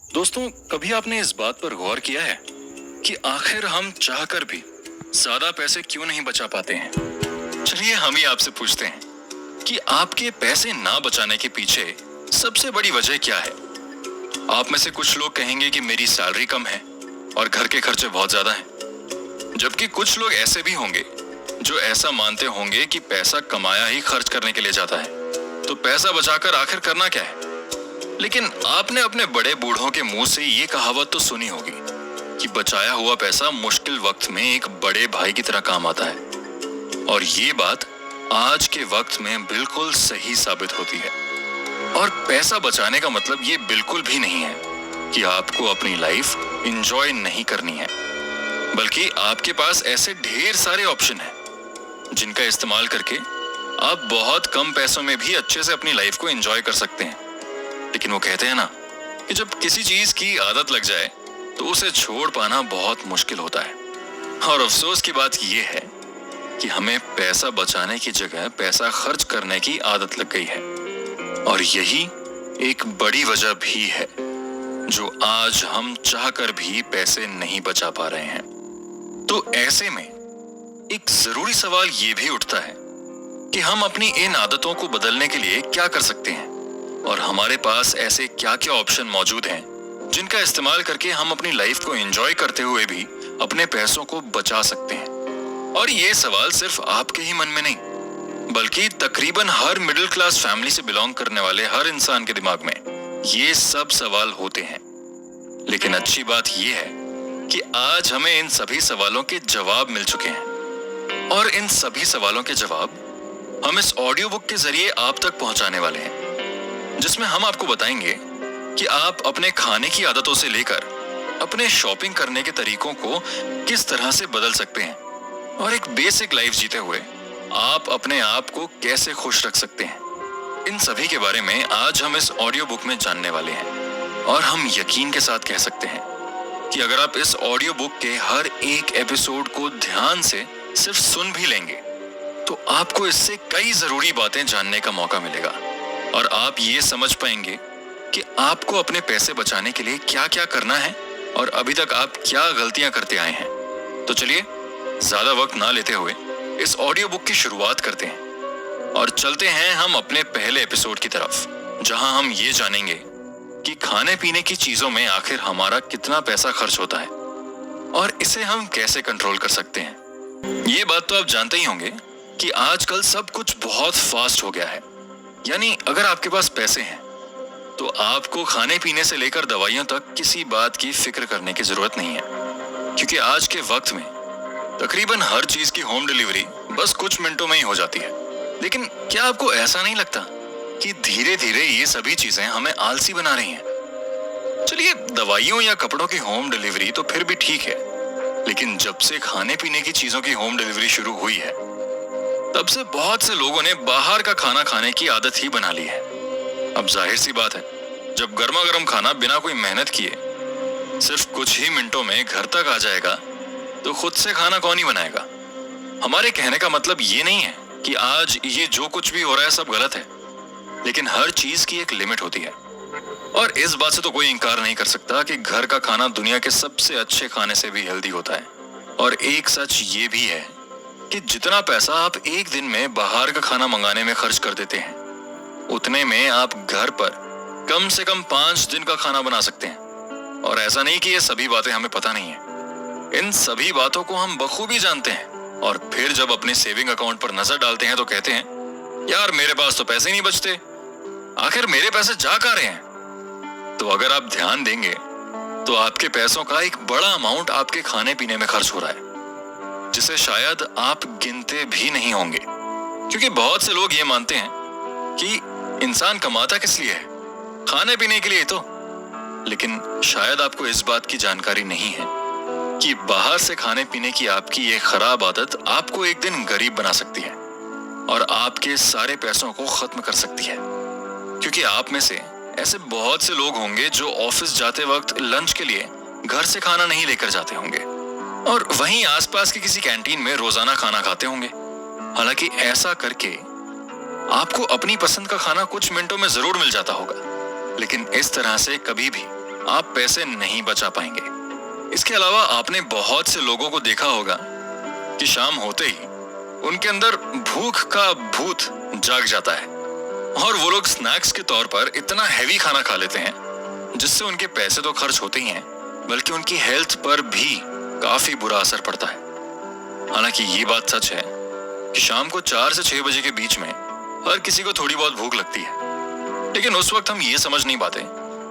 दोस्तों, कभी आपने इस बात पर गौर किया है कि आखिर हम चाहकर भी ज्यादा पैसे क्यों नहीं बचा पाते हैं? चलिए हम ही आपसे पूछते हैं कि आपके पैसे ना बचाने के पीछे सबसे बड़ी वजह क्या है? आप में से कुछ लोग कहेंगे कि मेरी सैलरी कम है और घर के खर्चे बहुत ज्यादा हैं। जबकि कुछ लोग ऐसे भी होंगे जो ऐसा मानते होंगे कि पैसा कमाया ही खर्च करने के लिए जाता है, तो पैसा बचाकर आखिर करना क्या है? लेकिन आपने अपने बड़े बूढ़ों के मुंह से ये कहावत तो सुनी होगी कि बचाया हुआ पैसा मुश्किल वक्त में एक बड़े भाई की तरह काम आता है। और ये बात आज के वक्त में बिल्कुल सही साबित होती है। और पैसा बचाने का मतलब ये बिल्कुल भी नहीं है कि आपको अपनी लाइफ एंजॉय नहीं करनी है, बल्कि आपके पास ऐसे ढेर सारे ऑप्शन हैं जिनका इस्तेमाल करके आप बहुत कम पैसों में भी अच्छे से अपनी लाइफ को एंजॉय कर सकते हैं। लेकिन वो कहते हैं ना कि जब किसी चीज की आदत लग जाए तो उसे छोड़ पाना बहुत मुश्किल होता है। और अफसोस की बात यह है कि हमें पैसा बचाने की जगह पैसा खर्च करने की आदत लग गई है। और यही एक बड़ी वजह भी है जो आज हम चाहकर भी पैसे नहीं बचा पा रहे हैं। तो ऐसे में एक जरूरी सवाल ये भी उठता है कि हम अपनी इन आदतों को बदलने के लिए क्या कर सकते हैं, और हमारे पास ऐसे क्या क्या ऑप्शन मौजूद हैं जिनका इस्तेमाल करके हम अपनी लाइफ को एंजॉय करते हुए भी अपने पैसों को बचा सकते हैं। और ये सवाल सिर्फ आपके ही मन में नहीं, बल्कि तकरीबन हर मिडिल क्लास फैमिली से बिलोंग करने वाले हर इंसान के दिमाग में ये सब सवाल होते हैं। लेकिन अच्छी बात यह है कि आज हमें इन सभी सवालों के जवाब मिल चुके हैं, और इन सभी सवालों के जवाब हम इस ऑडियो बुक के जरिए आप तक पहुंचाने वाले हैं, जिसमें हम आपको बताएंगे कि आप अपने खाने की आदतों से लेकर अपने शॉपिंग करने के तरीकों को किस तरह से बदल सकते हैं, और एक बेसिक लाइफ जीते हुए आप अपने आप को कैसे खुश रख सकते हैं। इन सभी के बारे में आज हम इस ऑडियो बुक में जानने वाले हैं। और हम यकीन के साथ कह सकते हैं कि अगर आप इस ऑडियो बुक के हर एक एपिसोड को ध्यान से सिर्फ सुन भी लेंगे तो आपको इससे कई जरूरी बातें जानने का मौका मिलेगा, और आप ये समझ पाएंगे कि आपको अपने पैसे बचाने के लिए क्या क्या करना है और अभी तक आप क्या गलतियां करते आए हैं। तो चलिए ज्यादा वक्त ना लेते हुए इस ऑडियो बुक की शुरुआत करते हैं और चलते हैं हम अपने पहले एपिसोड की तरफ, जहां हम ये जानेंगे कि खाने पीने की चीजों में आखिर हमारा कितना पैसा खर्च होता है और इसे हम कैसे कंट्रोल कर सकते हैं। ये बात तो आप जानते ही होंगे कि आजकल सब कुछ बहुत फास्ट हो गया है। यानी अगर आपके पास पैसे हैं तो आपको खाने पीने से लेकर दवाइयों तक किसी बात की फिक्र करने की जरूरत नहीं है, क्योंकि आज के वक्त में तकरीबन हर चीज की होम डिलीवरी बस कुछ मिनटों में ही हो जाती है। लेकिन क्या आपको ऐसा नहीं लगता कि धीरे धीरे ये सभी चीजें हमें आलसी बना रही हैं? चलिए, दवाइयों या कपड़ों की होम डिलीवरी तो फिर भी ठीक है, लेकिन जब से खाने पीने की चीजों की होम डिलीवरी शुरू हुई है तब से बहुत से लोगों ने बाहर का खाना खाने की आदत ही बना ली है। अब जाहिर सी बात है, जब गर्मा गर्म खाना बिना कोई मेहनत किए सिर्फ कुछ ही मिनटों में घर तक आ जाएगा तो खुद से खाना कौन ही बनाएगा। हमारे कहने का मतलब ये नहीं है कि आज ये जो कुछ भी हो रहा है सब गलत है, लेकिन हर चीज की एक लिमिट होती है। और इस बात से तो कोई इंकार नहीं कर सकता कि घर का खाना दुनिया के सबसे अच्छे खाने से भी हेल्दी होता है। और एक सच ये भी है कि जितना पैसा आप एक दिन में बाहर का खाना मंगाने में खर्च कर देते हैं, उतने में आप घर पर कम से कम 5 दिन का खाना बना सकते हैं। और ऐसा नहीं कि ये सभी बातें हमें पता नहीं है, इन सभी बातों को हम बखूबी जानते हैं। और फिर जब अपने सेविंग अकाउंट पर नजर डालते हैं तो कहते हैं, यार मेरे पास तो पैसे नहीं बचते, आखिर मेरे पैसे जा कहां रहे हैं? तो अगर आप ध्यान देंगे तो आपके पैसों का एक बड़ा अमाउंट आपके खाने पीने में खर्च हो रहा है, जिसे शायद आप गिनते भी नहीं होंगे। क्योंकि बहुत से लोग ये मानते हैं कि इंसान कमाता किस लिए है, खाने पीने के लिए तो। लेकिन शायद आपको इस बात की जानकारी नहीं है कि बाहर से खाने पीने की आपकी ये खराब आदत आपको एक दिन गरीब बना सकती है और आपके सारे पैसों को खत्म कर सकती है। क्योंकि आप में से ऐसे बहुत से लोग होंगे जो ऑफिस जाते वक्त लंच के लिए घर से खाना नहीं लेकर जाते होंगे और वहीं आसपास की किसी कैंटीन में रोजाना खाना खाते होंगे। हालांकि ऐसा करके आपको अपनी पसंद का खाना कुछ मिनटों में जरूर मिल जाता होगा, लेकिन इस तरह से कभी भी आप पैसे नहीं बचा पाएंगे। इसके अलावा आपने बहुत से लोगों को देखा होगा कि शाम होते ही उनके अंदर भूख का भूत जाग जाता है और वो लोग स्नैक्स के तौर पर इतना हैवी खाना खा लेते हैं जिससे उनके पैसे तो खर्च होते ही हैं, बल्कि उनकी हेल्थ पर भी काफी बुरा असर पड़ता है। हालांकि ये बात सच है कि शाम को 4 से 6 बजे के बीच में हर किसी को थोड़ी बहुत भूख लगती है, लेकिन उस वक्त हम ये समझ नहीं पाते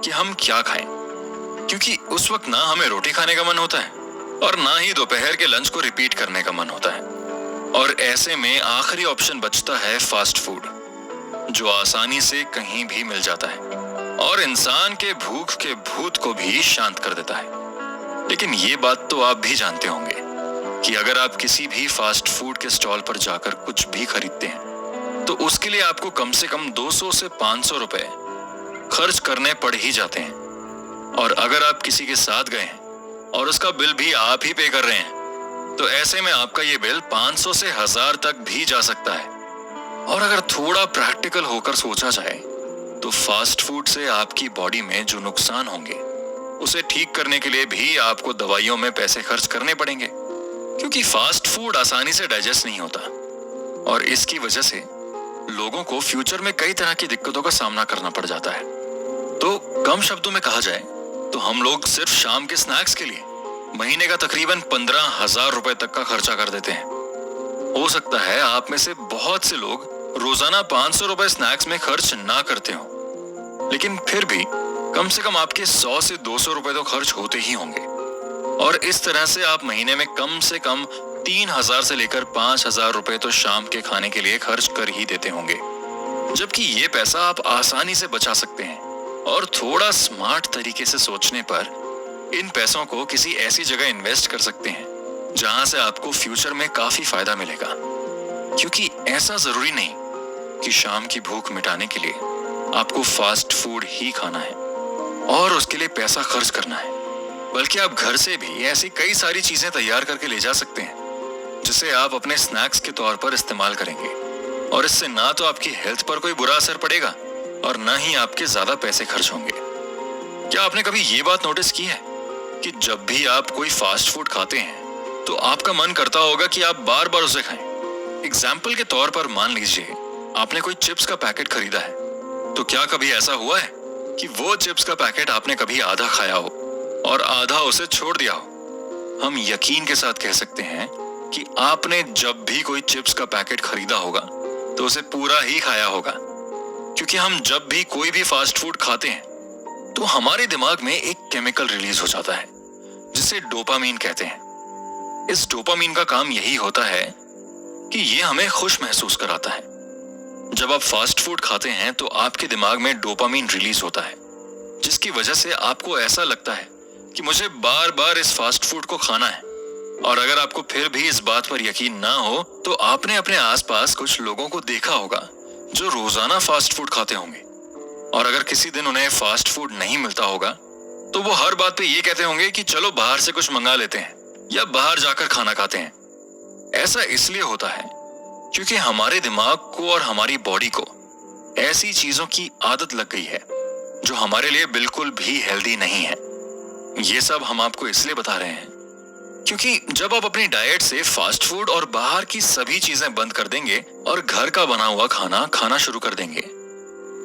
कि हम क्या खाएं, क्योंकि उस वक्त ना हमें रोटी खाने का मन होता है और ना ही दोपहर के लंच को रिपीट करने का मन होता है। और ऐसे में आखिरी ऑप्शन बचता है फास्ट फूड, जो आसानी से कहीं भी मिल जाता है और इंसान के भूख के भूत को भी शांत कर देता है। लेकिन ये बात तो आप भी जानते होंगे कि अगर आप किसी भी फास्ट फूड के स्टॉल पर जाकर कुछ भी खरीदते हैं तो उसके लिए आपको कम से कम 200 से 500 रुपए खर्च करने पड़ ही जाते हैं। और अगर आप किसी के साथ गए हैं और उसका बिल भी आप ही पे कर रहे हैं तो ऐसे में आपका ये बिल 500 से 1000 तक भी जा सकता है। और अगर थोड़ा प्रैक्टिकल होकर सोचा जाए तो फास्ट फूड से आपकी बॉडी में जो नुकसान होंगे उसे ठीक करने के लिए भी आपको दवाइयों में पैसे खर्च करने पड़ेंगे, क्योंकि फास्ट फूड आसानी से डाइजेस्ट नहीं होता और इसकी वजह से लोगों को फ्यूचर में कई तरह की दिक्कतों का सामना करना पड़ जाता है। तो कम शब्दों में कहा जाए तो हम लोग सिर्फ शाम के स्नैक्स के लिए महीने का तकरीबन 15,000 रुपए तक का खर्चा कर देते हैं। हो सकता है आप में से बहुत से लोग रोजाना 500 रुपए स्नैक्स में खर्च ना करते हो, लेकिन फिर भी कम से कम आपके 100 से 200 रुपए तो खर्च होते ही होंगे। और इस तरह से आप महीने में कम से कम 3,000 से लेकर 5,000 रुपए तो शाम के खाने के लिए खर्च कर ही देते होंगे, जबकि ये पैसा आप आसानी से बचा सकते हैं। और थोड़ा स्मार्ट तरीके से सोचने पर इन पैसों को किसी ऐसी जगह इन्वेस्ट कर सकते हैं जहां से आपको फ्यूचर में काफी फायदा मिलेगा, क्योंकि ऐसा जरूरी नहीं कि शाम की भूख मिटाने के लिए आपको फास्ट फूड ही खाना है और उसके लिए पैसा खर्च करना है, बल्कि आप घर से भी ऐसी कई सारी चीजें तैयार करके ले जा सकते हैं जिसे आप अपने स्नैक्स के तौर पर इस्तेमाल करेंगे। और इससे ना तो आपकी हेल्थ पर कोई बुरा असर पड़ेगा और ना ही आपके ज्यादा पैसे खर्च होंगे। क्या आपने कभी ये बात नोटिस की है कि जब भी आप कोई फास्ट फूड खाते हैं तो आपका मन करता होगा कि आप बार बार उसे खाएं? एग्जाम्पल के तौर पर मान लीजिए आपने कोई चिप्स का पैकेट खरीदा है, तो क्या कभी ऐसा हुआ है कि वो चिप्स का पैकेट आपने कभी आधा खाया हो और आधा उसे छोड़ दिया हो? हम यकीन के साथ कह सकते हैं कि आपने जब भी कोई चिप्स का पैकेट खरीदा होगा तो उसे पूरा ही खाया होगा, क्योंकि हम जब भी कोई भी फास्ट फूड खाते हैं तो हमारे दिमाग में एक केमिकल रिलीज हो जाता है जिसे डोपामीन कहते हैं। इस डोपामीन का काम यही होता है कि ये हमें खुश महसूस कराता है। जब आप फास्ट फूड खाते हैं तो आपके दिमाग में डोपामीन रिलीज होता है, जिसकी वजह से आपको ऐसा लगता है कि मुझे बार बार इस फास्ट फूड को खाना है। और अगर आपको फिर भी इस बात पर यकीन ना हो तो आपने अपने आसपास कुछ लोगों को देखा होगा जो रोजाना फास्ट फूड खाते होंगे, और अगर किसी दिन उन्हें फास्ट फूड नहीं मिलता होगा तो वो हर बात पे ये कहते होंगे कि चलो बाहर से कुछ मंगा लेते हैं या बाहर जाकर खाना खाते हैं। ऐसा इसलिए होता है क्योंकि हमारे दिमाग को और हमारी बॉडी को ऐसी चीजों की आदत लग गई है जो हमारे लिए बिल्कुल भी हेल्दी नहीं है। ये सब हम आपको इसलिए बता रहे हैं क्योंकि जब आप अपनी डाइट से फास्ट फूड और बाहर की सभी चीजें बंद कर देंगे और घर का बना हुआ खाना खाना शुरू कर देंगे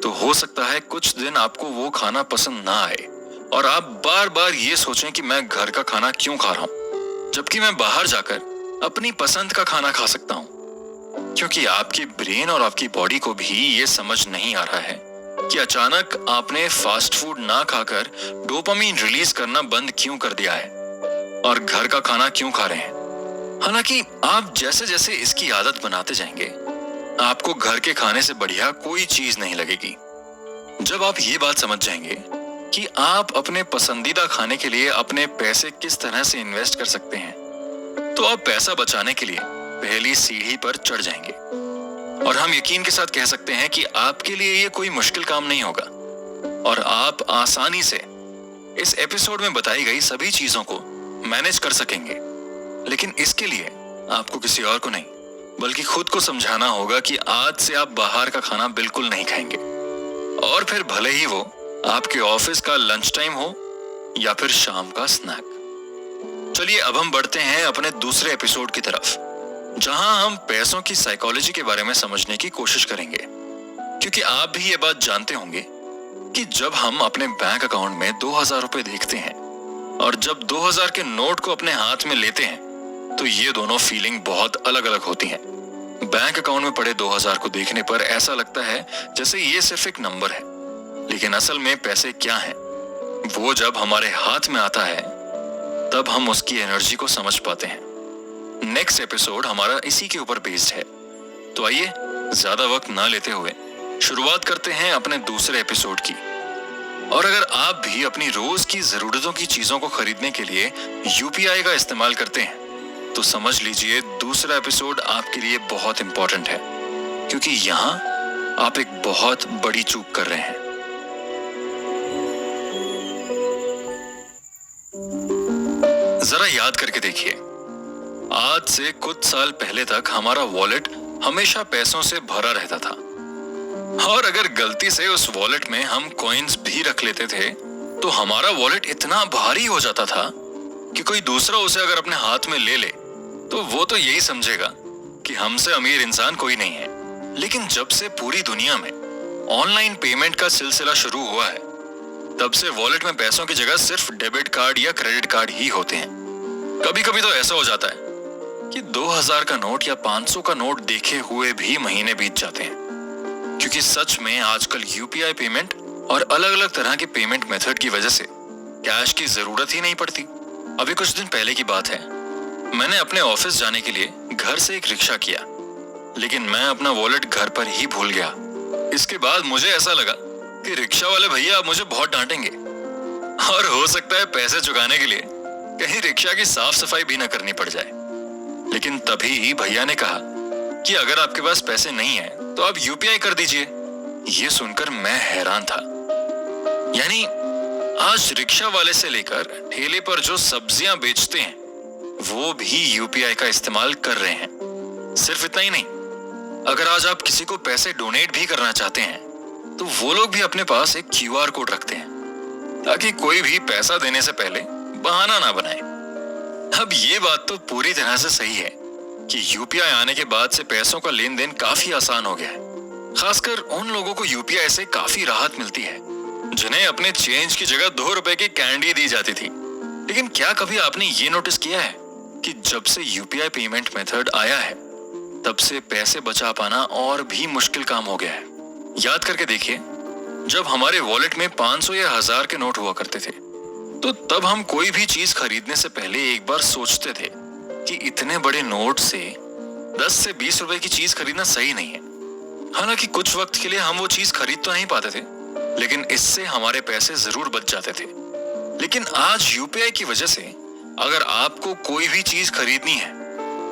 तो हो सकता है कुछ दिन आपको वो खाना पसंद ना आए और आप बार बार ये सोचें कि मैं घर का खाना क्यों खा रहा हूं जबकि मैं बाहर जाकर अपनी पसंद का खाना खा सकता हूं। क्योंकि आपकी ब्रेन और आपकी बॉडी को भी ये समझ नहीं आ रहा है कि अचानक आपने फास्ट फूड ना खाकर डोपामीन रिलीज करना बंद क्यों कर दिया है और घर का खाना क्यों खा रहे हैं। हालांकि आप जैसे जैसे इसकी आदत बनाते जाएंगे आपको घर के खाने से बढ़िया कोई चीज नहीं लगेगी। जब आप ये बात समझ जाएंगे कि आप अपने पसंदीदा खाने के लिए अपने पैसे किस तरह से इन्वेस्ट कर सकते हैं तो आप पैसा बचाने के लिए पहली सीढ़ी पर चढ़ जाएंगे। और हम यकीन के साथ कह सकते हैं कि आपके लिए ये कोई मुश्किल काम नहीं होगा और आप आसानी से इस एपिसोड में बताई गई सभी चीजों को मैनेज कर सकेंगे। लेकिन इसके लिए आपको किसी और को नहीं बल्कि खुद को समझाना होगा कि आज से आप बाहर का खाना बिल्कुल नहीं खाएंगे। और फिर भले ही वो आपके ऑफिस का लंच टाइम हो या फिर शाम का स्नैक। चलिए अब हम बढ़ते हैं अपने दूसरे एपिसोड की तरफ, जहां हम पैसों की साइकोलॉजी के बारे में समझने की कोशिश करेंगे। क्योंकि आप भी ये बात जानते होंगे कि जब हम अपने बैंक अकाउंट में 2000 रुपए देखते हैं और जब 2000 के नोट को अपने हाथ में लेते हैं, तो ये दोनों फीलिंग बहुत अलग अलग होती हैं। बैंक अकाउंट में पड़े 2000 को देखने पर ऐसा लगता है जैसे ये सिर्फ एक नंबर है, लेकिन असल में पैसे क्या हैं, वो जब हमारे हाथ में आता है तब हम उसकी एनर्जी को समझ पाते हैं। नेक्स्ट एपिसोड हमारा इसी के ऊपर बेस्ड है। तो आइए ज्यादा वक्त ना लेते हुए शुरुआत करते हैं अपने दूसरे एपिसोड की। और अगर आप भी अपनी रोज की जरूरतों की चीजों को खरीदने के लिए यूपीआई का इस्तेमाल करते हैं, तो समझ लीजिए दूसरा एपिसोड आपके लिए बहुत इंपॉर्टेंट है, क्योंकि यहाँ आप एक बहुत बड़ी चूक कर रहे हैं। जरा याद करके देखिए, आज से कुछ साल पहले तक हमारा वॉलेट हमेशा पैसों से भरा रहता था, और अगर गलती से उस वॉलेट में हम कॉइन्स भी रख लेते थे तो हमारा वॉलेट इतना भारी हो जाता था कि कोई दूसरा उसे अगर अपने हाथ में ले ले तो वो तो यही समझेगा कि हमसे अमीर इंसान कोई नहीं है। लेकिन जब से पूरी दुनिया में ऑनलाइन पेमेंट का सिलसिला शुरू हुआ है, तब से वॉलेट में पैसों की जगह सिर्फ डेबिट कार्ड या क्रेडिट कार्ड ही होते हैं। कभी कभी तो ऐसा हो जाता है कि 2000 का नोट या 500 का नोट देखे हुए भी महीने बीत जाते हैं, क्योंकि सच में आजकल यूपीआई पेमेंट और अलग अलग तरह के पेमेंट मेथड की वजह से कैश की जरूरत ही नहीं पड़ती। अभी कुछ दिन पहले की बात है, मैंने अपने ऑफिस जाने के लिए घर से एक रिक्शा किया, लेकिन मैं अपना वॉलेट घर पर ही भूल गया। इसके बाद मुझे ऐसा लगा कि रिक्शा वाले भैया अब मुझे बहुत डांटेंगे, और हो सकता है पैसे चुकाने के लिए कहीं रिक्शा की साफ सफाई भी न करनी पड़ जाए। लेकिन तभी भैया ने कहा कि अगर आपके पास पैसे नहीं है तो आप यूपीआई कर दीजिए। ये सुनकर मैं हैरान था। यानी आज रिक्शा वाले से लेकर ठेले पर जो सब्जियां बेचते हैं वो भी यूपीआई का इस्तेमाल कर रहे हैं। सिर्फ इतना ही नहीं, अगर आज आप किसी को पैसे डोनेट भी करना चाहते हैं तो वो लोग भी अपने पास एक क्यूआर कोड रखते हैं, ताकि कोई भी पैसा देने से पहले बहाना ना बनाए। अब ये बात तो पूरी तरह से सही है कि यूपीआई आने के बाद से पैसों का लेन देन काफी आसान हो गया है। खासकर उन लोगों को यूपीआई से काफी राहत मिलती है जिन्हें अपने चेंज की जगह 2 रुपए की कैंडी दी जाती थी। लेकिन क्या कभी आपने ये नोटिस किया है कि जब से यूपीआई पेमेंट मेथड आया है, तब से पैसे बचा पाना और भी मुश्किल काम हो गया है। याद करके देखिए, जब हमारे वॉलेट में 500 या 1000 के नोट हुआ करते थे, तो तब हम कोई भी चीज खरीदने से पहले एक बार सोचते थे कि इतने बड़े नोट से 10 से 20 रुपए की चीज खरीदना सही नहीं है। हालांकि कुछ वक्त के लिए हम वो चीज खरीद तो नहीं पाते थे, लेकिन इससे हमारे पैसे जरूर बच जाते थे। लेकिन आज यूपीआई की वजह से अगर आपको कोई भी चीज खरीदनी है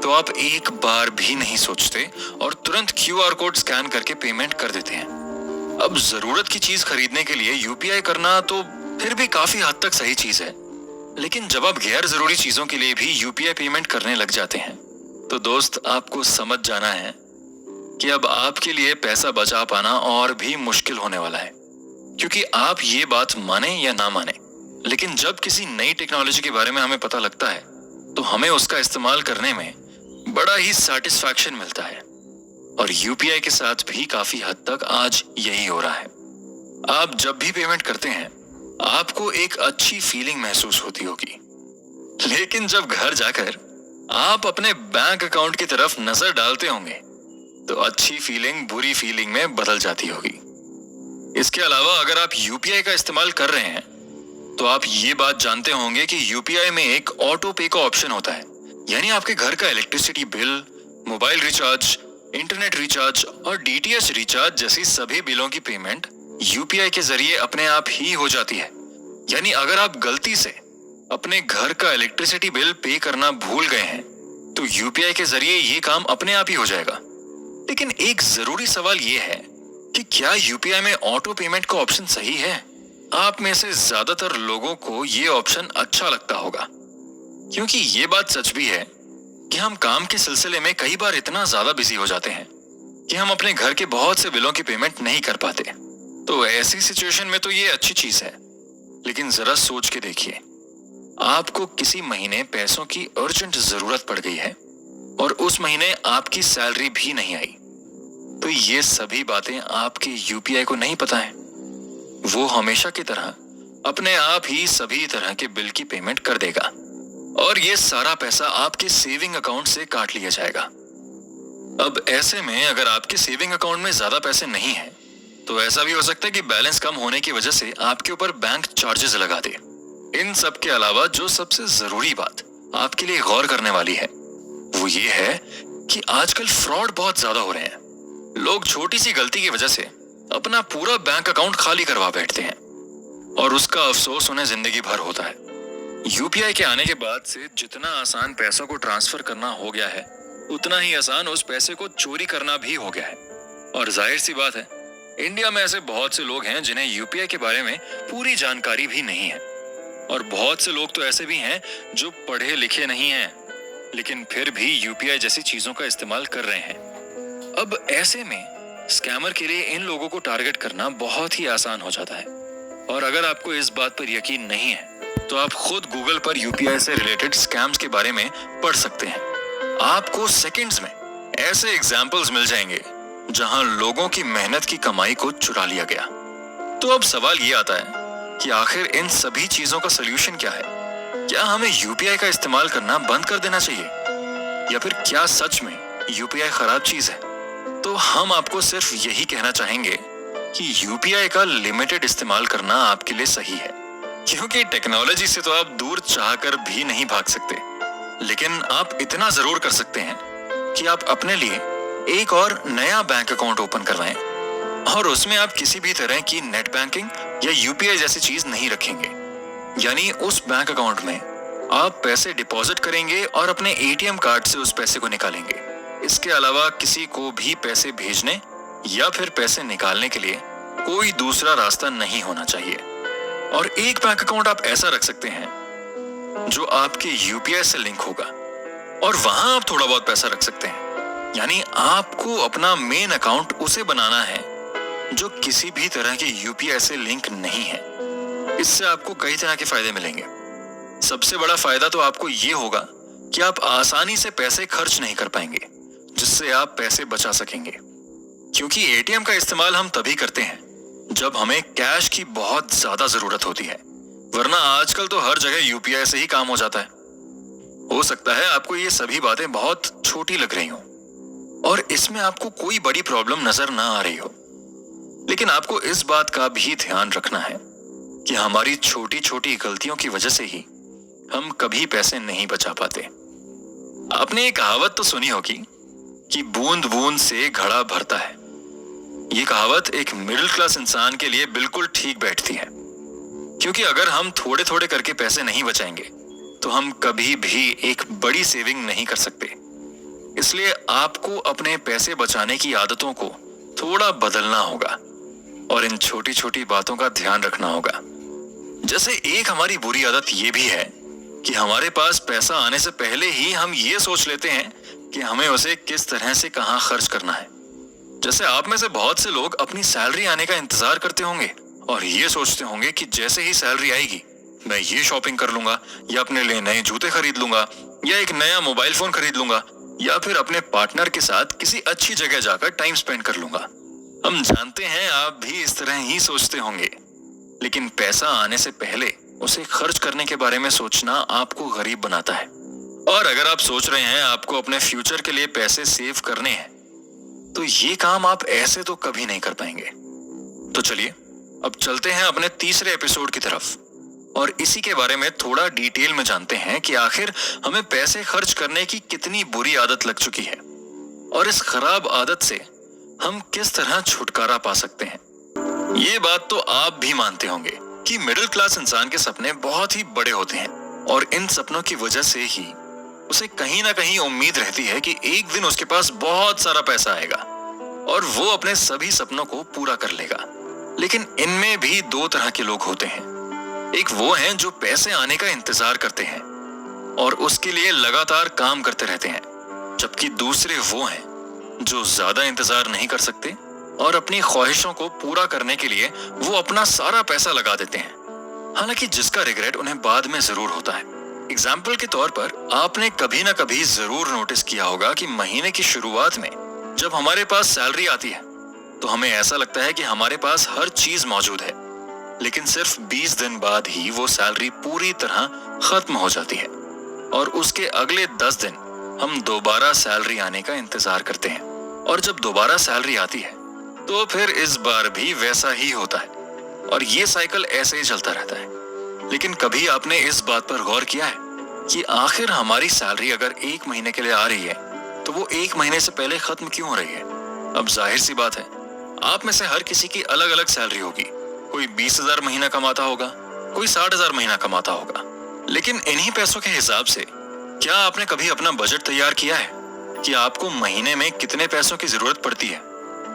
तो आप एक बार भी नहीं सोचते और तुरंत क्यूआर कोड स्कैन करके पेमेंट कर देते हैं। अब जरूरत की चीज खरीदने के लिए यूपीआई करना तो फिर भी काफी हद तक सही चीज है, लेकिन जब आप गैर जरूरी चीजों के लिए भी यूपीआई पेमेंट करने लग जाते हैं, तो दोस्त आपको समझ जाना है कि अब आपके लिए पैसा बचा पाना और भी मुश्किल होने वाला है। क्योंकि आप ये बात माने या ना माने, लेकिन जब किसी नई टेक्नोलॉजी के बारे में हमें पता लगता है तो हमें उसका इस्तेमाल करने में बड़ा ही सैटिस्फैक्शन मिलता है। और यूपीआई के साथ भी काफी हद तक आज यही हो रहा है। आप जब भी पेमेंट करते हैं आपको एक अच्छी फीलिंग महसूस होती होगी, लेकिन जब घर जाकर आप अपने बैंक अकाउंट की तरफ नजर डालते होंगे तो अच्छी फीलिंग बुरी फीलिंग में बदल जाती होगी। इसके अलावा अगर आप यूपीआई का इस्तेमाल कर रहे हैं तो आप ये बात जानते होंगे कि यूपीआई में एक ऑटो पे का ऑप्शन होता है। यानी आपके घर का electricity bill, mobile recharge, internet recharge और डीटीएच रिचार्ज जैसी सभी बिलों की पेमेंट यूपीआई के जरिए अपने आप ही हो जाती है। यानी अगर आप गलती से अपने घर का इलेक्ट्रिसिटी बिल पे करना भूल गए हैं तो यूपीआई के जरिए ये काम अपने आप ही हो जाएगा। लेकिन एक जरूरी सवाल ये है कि क्या यूपीआई में ऑटो पेमेंट का ऑप्शन सही है? आप में से ज्यादातर लोगों को ये ऑप्शन अच्छा लगता होगा, क्योंकि ये बात सच भी है कि हम काम के सिलसिले में कई बार इतना ज्यादा बिजी हो जाते हैं कि हम अपने घर के बहुत से बिलों की पेमेंट नहीं कर पाते। तो ऐसी सिचुएशन में तो ये अच्छी चीज है। लेकिन जरा सोच के देखिए, आपको किसी महीने पैसों की अर्जेंट जरूरत पड़ गई है और उस महीने आपकी सैलरी भी नहीं आई, तो ये सभी बातें आपके यूपीआई को नहीं पता है। वो हमेशा की तरह अपने आप ही सभी तरह के बिल की पेमेंट कर देगा और ये सारा पैसा आपके सेविंग अकाउंट से काट लिया जाएगा। अब ऐसे में अगर आपके सेविंग अकाउंट में ज्यादा पैसे नहीं है, तो ऐसा भी हो सकता है कि बैलेंस कम होने की वजह से आपके ऊपर बैंक चार्जेस लगा दे। इन सब के अलावा जो सबसे जरूरी बात आपके लिए गौर करने वाली है, वो ये है कि आजकल फ्रॉड बहुत ज्यादा हो रहे हैं। लोग छोटी सी गलती की वजह से अपना पूरा बैंक अकाउंट खाली करवा बैठते हैं और उसका अफसोस उन्हें जिंदगी भर होता है। यूपीआई के आने के बाद से जितना आसान पैसों को ट्रांसफर करना हो गया है, उतना ही आसान उस पैसे को चोरी करना भी हो गया है। और जाहिर सी बात है, इंडिया में ऐसे बहुत से लोग हैं जिन्हें यूपीआई के बारे में पूरी जानकारी भी नहीं है, और बहुत से लोग तो ऐसे भी हैं जो पढ़े लिखे नहीं हैं, लेकिन फिर भी यूपीआई जैसी चीजों का इस्तेमाल कर रहे हैं। अब ऐसे में स्कैमर के लिए इन लोगों को टारगेट करना बहुत ही आसान हो जाता है। और अगर आपको इस बात पर यकीन नहीं है, तो आप खुद गूगल पर यूपीआई से रिलेटेड स्कैम्स के बारे में पढ़ सकते हैं। आपको सेकंड्स में ऐसे एग्जाम्पल्स मिल जाएंगे जहां लोगों की मेहनत की कमाई को चुरा लिया गया। तो अब सवाल ये आता है कि आखिर इन सभी चीजों का सलूशन क्या है? क्या हमें यूपीआई का इस्तेमाल करना बंद कर देना चाहिए, या फिर क्या सच में यूपीआई खराब चीज है? तो हम आपको सिर्फ यही कहना चाहेंगे कि यूपीआई का लिमिटेड इस्तेमाल करना आपके लिए सही है, क्योंकि टेक्नोलॉजी से तो आप दूर चाहकर भी नहीं भाग सकते। लेकिन आप इतना जरूर कर सकते हैं कि आप अपने लिए एक और नया बैंक अकाउंट ओपन करवाएं और उसमें आप किसी भी तरह की नेट बैंकिंग या यूपीआई जैसी चीज नहीं रखेंगे। यानी उस बैंक अकाउंट में आप पैसे डिपॉजिट करेंगे और अपने एटीएम कार्ड से उस पैसे को निकालेंगे। इसके अलावा किसी को भी पैसे भेजने या फिर पैसे निकालने के लिए कोई दूसरा रास्ता नहीं होना चाहिए। और एक बैंक अकाउंट आप ऐसा रख सकते हैं जो आपके यूपीआई से लिंक होगा, और वहां आप थोड़ा बहुत पैसा रख सकते हैं। यानी आपको अपना मेन अकाउंट उसे बनाना है जो किसी भी तरह के यूपीआई से लिंक नहीं है। इससे आपको कई तरह के फायदे मिलेंगे। सबसे बड़ा फायदा तो आपको ये होगा कि आप आसानी से पैसे खर्च नहीं कर पाएंगे, जिससे आप पैसे बचा सकेंगे। क्योंकि एटीएम का इस्तेमाल हम तभी करते हैं जब हमें कैश की बहुत ज्यादा जरूरत होती है, वरना आजकल तो हर जगह यूपीआई से ही काम हो जाता है। हो सकता है आपको ये सभी बातें बहुत छोटी लग रही हों और इसमें आपको कोई बड़ी प्रॉब्लम नजर ना आ रही हो, लेकिन आपको इस बात का भी ध्यान रखना है कि हमारी छोटी छोटी गलतियों की वजह से ही हम कभी पैसे नहीं बचा पाते। आपने एक कहावत तो सुनी होगी कि बूंद बूंद से घड़ा भरता है। ये कहावत एक मिडिल क्लास इंसान के लिए बिल्कुल ठीक बैठती है, क्योंकि अगर हम थोड़े थोड़े करके पैसे नहीं बचाएंगे तो हम कभी भी एक बड़ी सेविंग नहीं कर सकते। इसलिए आपको अपने पैसे बचाने की आदतों को थोड़ा बदलना होगा और इन छोटी छोटी बातों का ध्यान रखना होगा। जैसे एक हमारी बुरी आदत ये भी है कि हमारे पास पैसा आने से पहले ही हम ये सोच लेते हैं कि हमें उसे किस तरह से कहां खर्च करना है। जैसे आप में से बहुत से लोग अपनी सैलरी आने का इंतजार करते होंगे और ये सोचते होंगे कि जैसे ही सैलरी आएगी मैं ये शॉपिंग कर लूंगा, या अपने लिए नए जूते खरीद लूंगा, या एक नया मोबाइल फोन खरीद लूंगा, या फिर अपने पार्टनर के साथ किसी अच्छी जगह जाकर टाइम स्पेंड कर लूंगा। हम जानते हैं आप भी इस तरह ही सोचते होंगे, लेकिन पैसा आने से पहले उसे खर्च करने के बारे में सोचना आपको गरीब बनाता है। और अगर आप सोच रहे हैं आपको अपने फ्यूचर के लिए पैसे सेव करने हैं, तो ये काम आप ऐसे तो कभी नहीं कर पाएंगे। तो चलिए अब चलते हैं अपने तीसरे एपिसोड की तरफ और इसी के बारे में थोड़ा डिटेल में जानते हैं कि आखिर हमें पैसे खर्च करने की कितनी बुरी आदत लग चुकी है और इस खराब आदत से हम किस तरह छुटकारा पा सकते हैं। ये बात तो आप भी मानते होंगे कि मिडिल क्लास इंसान के सपने बहुत ही बड़े होते हैं और इन सपनों की वजह से ही उसे कहीं ना कहीं उम्मीद रहती है कि एक दिन उसके पास बहुत सारा पैसा आएगा और वो अपने सभी सपनों को पूरा कर लेगा। लेकिन इनमें भी दो तरह के लोग होते हैं। एक वो हैं जो पैसे आने का इंतजार करते हैं और उसके लिए लगातार काम करते रहते हैं, जबकि दूसरे वो हैं जो ज्यादा इंतजार नहीं कर सकते और अपनी ख्वाहिशों को पूरा करने के लिए वो अपना सारा पैसा लगा देते हैं। हालांकि जिसका रिग्रेट उन्हें बाद में जरूर होता है। एग्जाम्पल के तौर पर आपने कभी ना कभी जरूर नोटिस किया होगा कि महीने की शुरुआत में जब हमारे पास सैलरी आती है तो हमें ऐसा लगता है कि हमारे पास हर चीज मौजूद है, लेकिन सिर्फ 20 दिन बाद ही वो सैलरी पूरी तरह खत्म हो जाती है और उसके अगले 10 दिन हम दोबारा सैलरी आने का इंतजार करते हैं। और जब दोबारा सैलरी आती है तो फिर इस बार भी वैसा ही होता है और ये साइकिल ऐसे ही चलता रहता है। लेकिन कभी आपने इस बात पर गौर किया है कि आखिर हमारी सैलरी अगर 1 महीने के लिए आ रही है तो वो 1 महीने से पहले खत्म क्यों हो रही है? अब जाहिर सी बात है, आप में से हर किसी की अलग अलग सैलरी होगी। कोई 20,000 महीना कमाता होगा, कोई 60,000 महीना कमाता होगा। लेकिन इन्हीं पैसों के हिसाब से क्या आपने कभी अपना बजट तैयार किया है कि आपको महीने में कितने पैसों की जरूरत पड़ती है,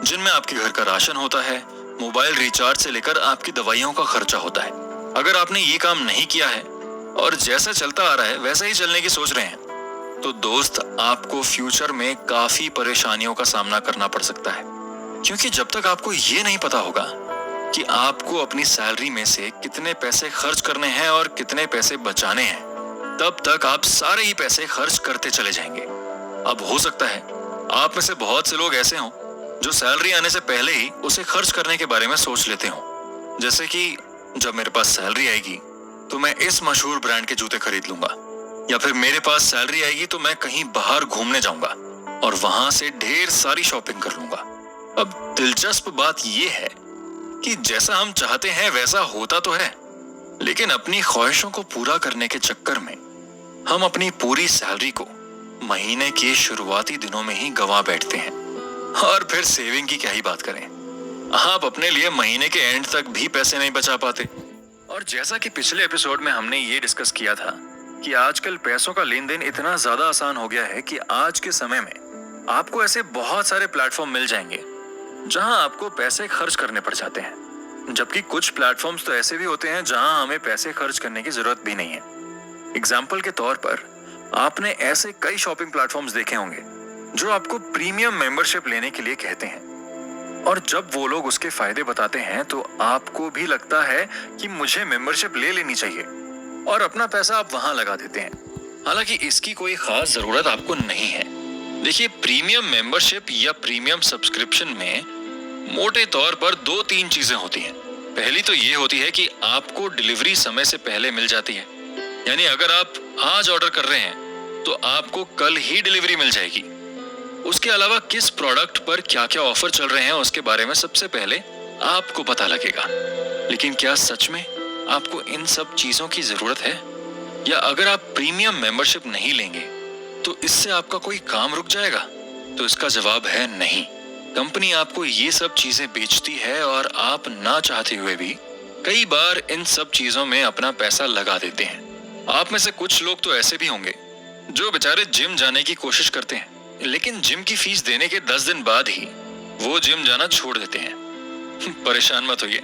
जिनमें आपके घर का राशन होता है, मोबाइल रिचार्ज से लेकर आपकी दवाइयों का खर्चा होता है? अगर आपने ये काम नहीं किया है और जैसा चलता आ रहा है वैसा ही चलने की सोच रहे हैं तो दोस्त, आपको फ्यूचर में काफी परेशानियों का सामना करना पड़ सकता है। क्योंकि जब तक आपको ये नहीं पता होगा कि आपको अपनी सैलरी में से कितने पैसे खर्च करने हैं और कितने पैसे बचाने हैं, तब तक आप सारे ही पैसे खर्च करते चले जाएंगे। अब हो सकता है आप में से बहुत से लोग ऐसे हों जो सैलरी आने से पहले ही उसे खर्च करने के बारे में सोच लेते हों। जैसे कि जब मेरे पास सैलरी आएगी तो मैं इस मशहूर ब्रांड के जूते खरीद लूंगा, या फिर मेरे पास सैलरी आएगी तो मैं कहीं बाहर घूमने जाऊंगा और वहां से ढेर सारी शॉपिंग कर लूंगा। अब दिलचस्प बात यह है कि जैसा हम चाहते हैं वैसा होता तो है, लेकिन अपनी ख्वाहिशों को पूरा करने के चक्कर में हम अपनी पूरी सैलरी को महीने के शुरुआती दिनों में ही गंवा बैठते हैं। और फिर सेविंग की क्या ही बात करें, आप अपने लिए महीने के एंड तक भी पैसे नहीं बचा पाते। और जैसा कि पिछले एपिसोड में हमने ये डिस्कस किया था कि आजकल पैसों का लेन देन इतना ज्यादा आसान हो गया है कि आज के समय में आपको ऐसे बहुत सारे प्लेटफॉर्म मिल जाएंगे जहां आपको पैसे खर्च करने पड़ जाते हैं, जबकि कुछ प्लेटफॉर्म्स तो ऐसे भी होते हैं जहां हमें पैसे खर्च करने की जरूरत भी नहीं है। एग्जाम्पल के तौर पर आपने ऐसे कई शॉपिंग प्लेटफॉर्म्स देखे होंगे जो आपको प्रीमियम मेंबरशिप लेने के लिए कहते हैं, और जब वो लोग उसके फायदे बताते हैं तो आपको भी लगता है कि मुझे मेंबरशिप ले लेनी चाहिए और अपना पैसा आप वहां लगा देते हैं। हालांकि इसकी कोई खास जरूरत आपको नहीं है। देखिए, प्रीमियम मेंबरशिप या प्रीमियम सब्सक्रिप्शन में मोटे तौर पर 2-3 चीजें होती हैं। पहली तो ये होती है कि आपको डिलीवरी समय से पहले मिल जाती है, यानी अगर आप आज ऑर्डर कर रहे हैं तो आपको कल ही डिलीवरी मिल जाएगी। उसके अलावा किस प्रोडक्ट पर क्या क्या ऑफर चल रहे हैं उसके बारे में सबसे पहले आपको पता लगेगा। लेकिन क्या सच में आपको इन सब चीजों की जरूरत है? या अगर आप प्रीमियम मेंबरशिप नहीं लेंगे तो इससे आपका कोई काम रुक जाएगा? तो इसका जवाब है नहीं। कंपनी आपको ये सब चीजें बेचती है और आप ना चाहते हुए भी कई बार इन सब चीजों में अपना पैसा लगा देते हैं। आप में से कुछ लोग तो ऐसे भी होंगे जो बेचारे जिम जाने की कोशिश करते हैं, लेकिन जिम की फीस देने के 10 दिन बाद ही वो जिम जाना छोड़ देते हैं। परेशान मत होइए,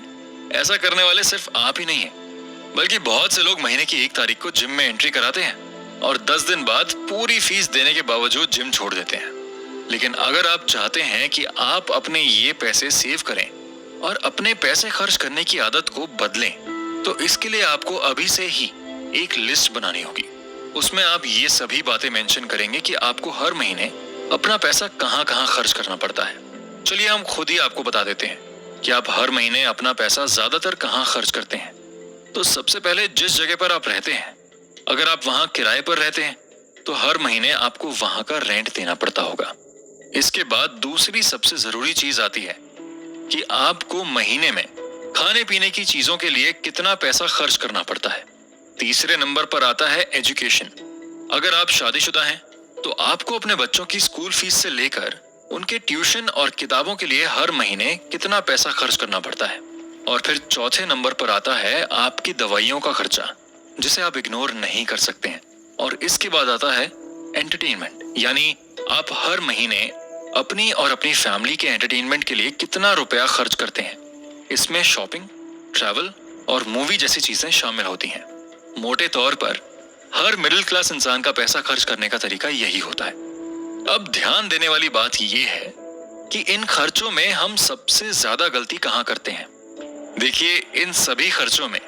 ऐसा करने वाले सिर्फ आप ही नहीं है, बल्कि बहुत से लोग महीने की 1 तारीख को जिम में एंट्री कराते हैं और 10 दिन बाद पूरी फीस देने के बावजूद जिम छोड़ देते हैं। लेकिन अगर आप चाहते हैं कि आप अपने ये पैसे सेव करें और अपने पैसे खर्च करने की आदत को बदलें, तो इसके लिए आपको अभी से ही एक लिस्ट बनानी होगी। उसमें आप ये सभी बातें मेंशन करेंगे कि आपको हर महीने अपना पैसा कहाँ कहाँ खर्च करना पड़ता है। चलिए हम खुद ही आपको बता देते हैं कि आप हर महीने अपना पैसा ज्यादातर कहाँ खर्च करते हैं। तो सबसे पहले जिस जगह पर आप रहते हैं, अगर आप वहां किराए पर रहते हैं तो हर महीने आपको वहां का रेंट देना पड़ता होगा। इसके बाद दूसरी सबसे जरूरी चीज आती है कि आपको महीने में खाने पीने की चीजों के लिए कितना पैसा खर्च करना पड़ता है। तीसरे नंबर पर आता है एजुकेशन। अगर आप शादीशुदा हैं तो आपको अपने बच्चों की स्कूल फीस से लेकर उनके ट्यूशन और किताबों के लिए हर महीने कितना पैसा खर्च करना पड़ता है। और फिर चौथे नंबर पर आता है आपकी दवाइयों का खर्चा, जिसे आप इग्नोर नहीं कर सकते हैं। और इसके बाद आता है एंटरटेनमेंट, यानी आप हर महीने अपनी और अपनी फैमिली के एंटरटेनमेंट के लिए कितना रुपया खर्च करते हैं। इसमें शॉपिंग, ट्रैवल और मूवी जैसी चीजें शामिल होती हैं। मोटे तौर पर हर मिडिल क्लास इंसान का पैसा खर्च करने का तरीका यही होता है। अब ध्यान देने वाली बात यह है कि इन खर्चों में हम सबसे ज्यादा गलती कहां करते हैं। देखिए, इन सभी खर्चों में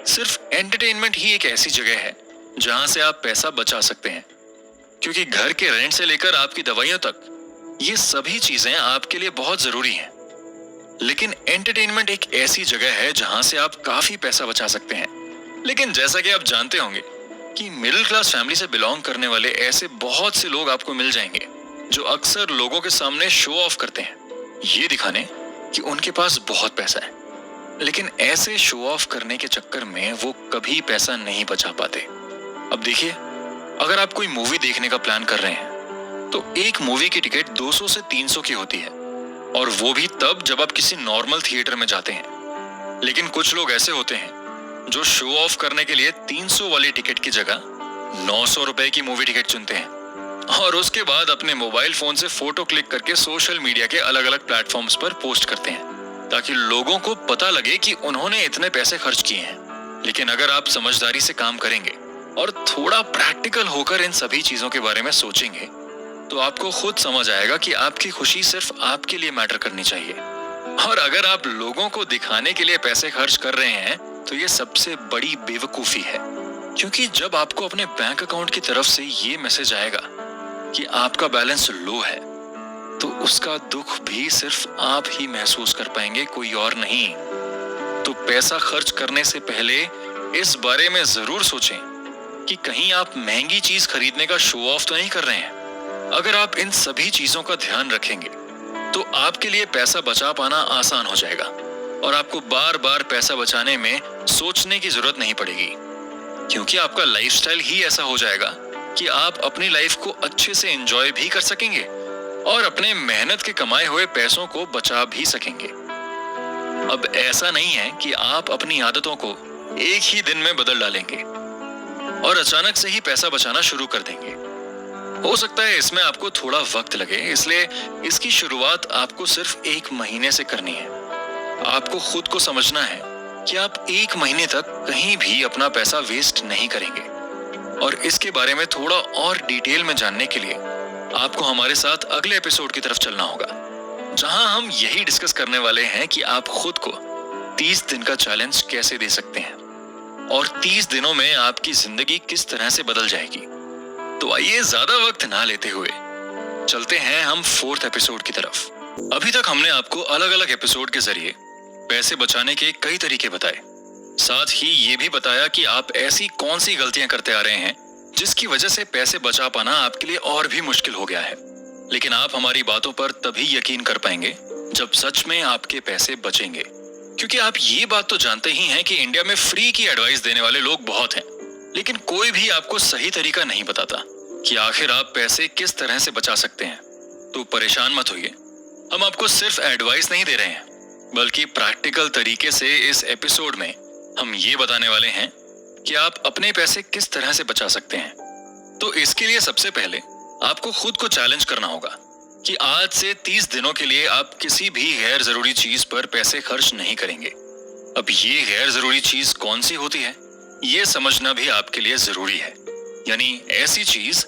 सिर्फ एंटरटेनमेंट ही एक ऐसी जगह है जहां से आप पैसा बचा सकते हैं, क्योंकि घर के रेंट से लेकर आपकी दवाइयों तक ये सभी चीजें आपके लिए बहुत जरूरी हैं। लेकिन एंटरटेनमेंट एक ऐसी जगह है जहां से आप काफी पैसा बचा सकते हैं। लेकिन जैसा कि आप जानते होंगे कि मिडिल क्लास फैमिली से बिलोंग करने वाले ऐसे बहुत से लोग आपको मिल जाएंगे जो अक्सर लोगों के सामने शो ऑफ करते हैं, ये दिखाने कि उनके पास बहुत पैसा है। लेकिन ऐसे शो ऑफ करने के चक्कर में वो कभी पैसा नहीं बचा पाते। अब देखिए, अगर आप कोई मूवी देखने का प्लान कर रहे हैं तो एक मूवी की टिकट 200 से 300 की होती है, और वो भी तब जब आप किसी नॉर्मल थिएटर में जाते हैं। लेकिन कुछ लोग ऐसे होते हैं जो शो ऑफ करने के लिए 300 वाली टिकट की जगह 900 रुपए की मूवी टिकट चुनते हैं, और उसके बाद अपने मोबाइल फोन से फोटो क्लिक करके सोशल मीडिया के अलग अलग प्लेटफॉर्म्स पर पोस्ट करते हैं ताकि लोगों को पता लगे कि उन्होंने इतने पैसे खर्च किए हैं। लेकिन अगर आप समझदारी से काम करेंगे और थोड़ा प्रैक्टिकल होकर इन सभी चीजों के बारे में सोचेंगे तो आपको खुद समझ आएगा कि आपकी खुशी सिर्फ आपके लिए मैटर करनी चाहिए। और अगर आप लोगों को दिखाने के लिए पैसे खर्च कर रहे हैं तो ये सबसे बड़ी बेवकूफी है, क्योंकि जब आपको अपने बैंक अकाउंट की तरफ से ये मैसेज आएगा कि आपका बैलेंस लो है तो उसका दुख भी सिर्फ आप ही महसूस कर पाएंगे, कोई और नहीं। तो पैसा खर्च करने से पहले इस बारे में जरूर सोचें कि कहीं आप महंगी चीज खरीदने का शो ऑफ तो नहीं कर रहे हैं। अगर आप इन सभी चीजों का ध्यान रखेंगे तो आपके लिए पैसा बचा पाना आसान हो जाएगा और आपको बार बार पैसा बचाने में सोचने की जरूरत नहीं पड़ेगी, क्योंकि आपका लाइफस्टाइल ही ऐसा हो जाएगा कि आप अपनी लाइफ को अच्छे से एंजॉय भी कर सकेंगे और अपने मेहनत के कमाए हुए पैसों को बचा भी सकेंगे। अब ऐसा नहीं है कि आप अपनी आदतों को एक ही दिन में बदल डालेंगे और अचानक से ही पैसा बचाना शुरू कर देंगे। हो सकता है इसमें आपको थोड़ा वक्त लगे, इसलिए इसकी शुरुआत आपको सिर्फ 1 महीने से करनी है। आपको खुद को समझना है कि आप 1 महीने तक कहीं भी अपना पैसा वेस्ट नहीं करेंगे। और इसके बारे में थोड़ा और डिटेल में जानने के लिए आपको हमारे साथ अगले एपिसोड की तरफ चलना होगा, जहां हम यही डिस्कस करने वाले हैं कि आप खुद को 30 दिन का चैलेंज कैसे दे सकते हैं और 30 दिनों में आपकी जिंदगी किस तरह से बदल जाएगी। तो आइए ज्यादा वक्त ना लेते हुए चलते हैं हम 4th एपिसोड की तरफ। अभी तक हमने आपको अलग अलग एपिसोड के जरिए पैसे बचाने के कई तरीके बताए, साथ ही ये भी बताया कि आप ऐसी कौन सी गलतियां करते आ रहे हैं जिसकी वजह से पैसे बचा पाना आपके लिए और भी मुश्किल हो गया है। लेकिन आप हमारी बातों पर तभी यकीन कर पाएंगे जब सच में आपके पैसे बचेंगे, क्योंकि आप ये बात तो जानते ही हैं कि इंडिया में फ्री की एडवाइस देने वाले लोग बहुत हैं, लेकिन कोई भी आपको सही तरीका नहीं बताता कि आखिर आप पैसे किस तरह से बचा सकते हैं। तो परेशान मत होइए, हम आपको सिर्फ एडवाइस नहीं दे रहे हैं बल्कि प्रैक्टिकल तरीके से इस एपिसोड में हम ये बताने वाले हैं कि आप अपने पैसे किस तरह से बचा सकते हैं। तो इसके लिए सबसे पहले आपको खुद को चैलेंज करना होगा कि आज से 30 दिनों के लिए आप किसी भी गैर जरूरी चीज पर पैसे खर्च नहीं करेंगे। अब ये गैर जरूरी चीज कौन सी होती है ये समझना भी आपके लिए जरूरी है, यानी ऐसी चीज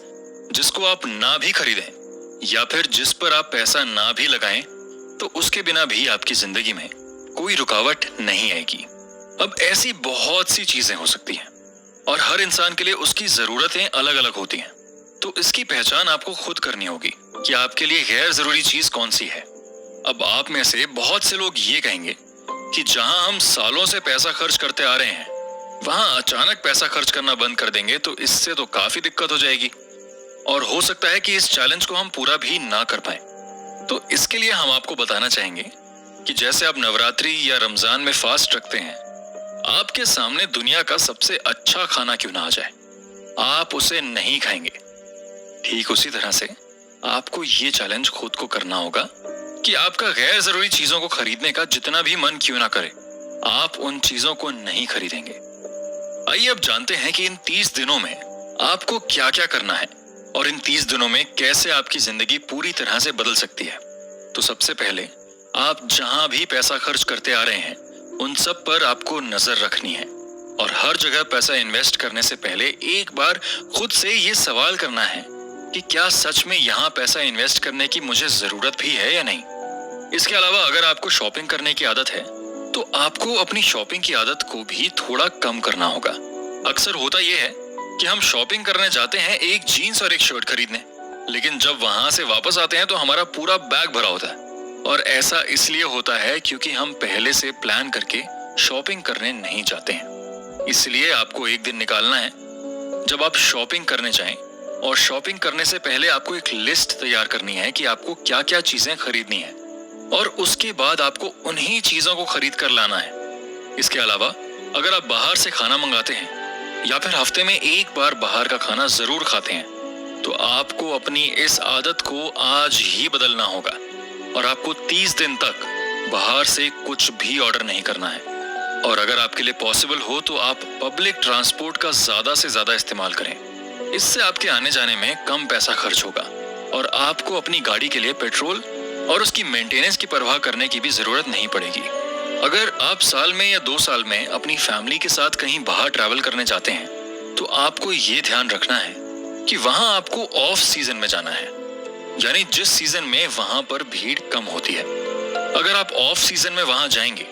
जिसको आप ना भी खरीदें या फिर जिस पर आप पैसा ना भी लगाएं तो उसके बिना भी आपकी जिंदगी में कोई रुकावट नहीं आएगी। अब ऐसी बहुत सी चीजें हो सकती हैं और हर इंसान के लिए उसकी जरूरतें अलग अलग होती हैं, तो इसकी पहचान आपको खुद करनी होगी कि आपके लिए गैर जरूरी चीज कौन सी है। अब आप में से बहुत से लोग ये कहेंगे कि जहां हम सालों से पैसा खर्च करते आ रहे हैं वहां अचानक पैसा खर्च करना बंद कर देंगे तो इससे तो काफी दिक्कत हो जाएगी और हो सकता है कि इस चैलेंज को हम पूरा भी ना कर पाए। तो इसके लिए हम आपको बताना चाहेंगे कि जैसे आप नवरात्रि या रमजान में फास्ट रखते हैं, आपके सामने दुनिया का सबसे अच्छा खाना क्यों ना आ जाए, आप उसे नहीं खाएंगे। ठीक उसी तरह से आपको ये चैलेंज खुद को करना होगा कि आपका गैर जरूरी चीजों को खरीदने का जितना भी मन क्यों ना करे, आप उन चीजों को नहीं खरीदेंगे। आइए अब जानते हैं कि इन 30 दिनों में आपको क्या क्या करना है और इन 30 दिनों में कैसे आपकी जिंदगी पूरी तरह से बदल सकती है। तो सबसे पहले आप जहां भी पैसा खर्च करते आ रहे हैं उन सब पर आपको नजर रखनी है और हर जगह पैसा इन्वेस्ट करने से पहले एक बार खुद से ये सवाल करना है कि क्या सच में यहाँ पैसा इन्वेस्ट करने की मुझे जरूरत भी है या नहीं। इसके अलावा अगर आपको शॉपिंग करने की आदत है तो आपको अपनी शॉपिंग की आदत को भी थोड़ा कम करना होगा। अक्सर होता यह है कि हम शॉपिंग करने जाते हैं एक जीन्स और एक शर्ट खरीदने, लेकिन जब वहां से वापस आते हैं तो हमारा पूरा बैग भरा होता है। और ऐसा इसलिए होता है क्योंकि हम पहले से प्लान करके शॉपिंग करने नहीं जाते हैं। इसलिए आपको एक दिन निकालना है जब आप शॉपिंग करने जाएं, और शॉपिंग करने से पहले आपको एक लिस्ट तैयार करनी है कि आपको क्या क्या चीजें खरीदनी है, और उसके बाद आपको उन्हीं चीजों को खरीद कर लाना है। इसके अलावा अगर आप बाहर से खाना मंगाते हैं या फिर हफ्ते में एक बार बाहर का खाना जरूर खाते हैं, तो आपको अपनी इस आदत को आज ही बदलना होगा और आपको 30 दिन तक बाहर से कुछ भी ऑर्डर नहीं करना है। और अगर आपके लिए पॉसिबल हो तो आप पब्लिक ट्रांसपोर्ट का ज्यादा से ज्यादा इस्तेमाल करें। इससे आपके आने जाने में कम पैसा खर्च होगा और आपको अपनी गाड़ी के लिए पेट्रोल और उसकी मेंटेनेंस की परवाह करने की भी जरूरत नहीं पड़ेगी। अगर आप साल में या 2 साल में अपनी फैमिली के साथ कहीं बाहर ट्रैवल करने जाते हैं, तो आपको ये ध्यान रखना है कि वहां आपको ऑफ सीजन में जाना है, यानी जिस सीजन में वहां पर भीड़ कम होती है। अगर आप ऑफ सीजन में वहां जाएंगे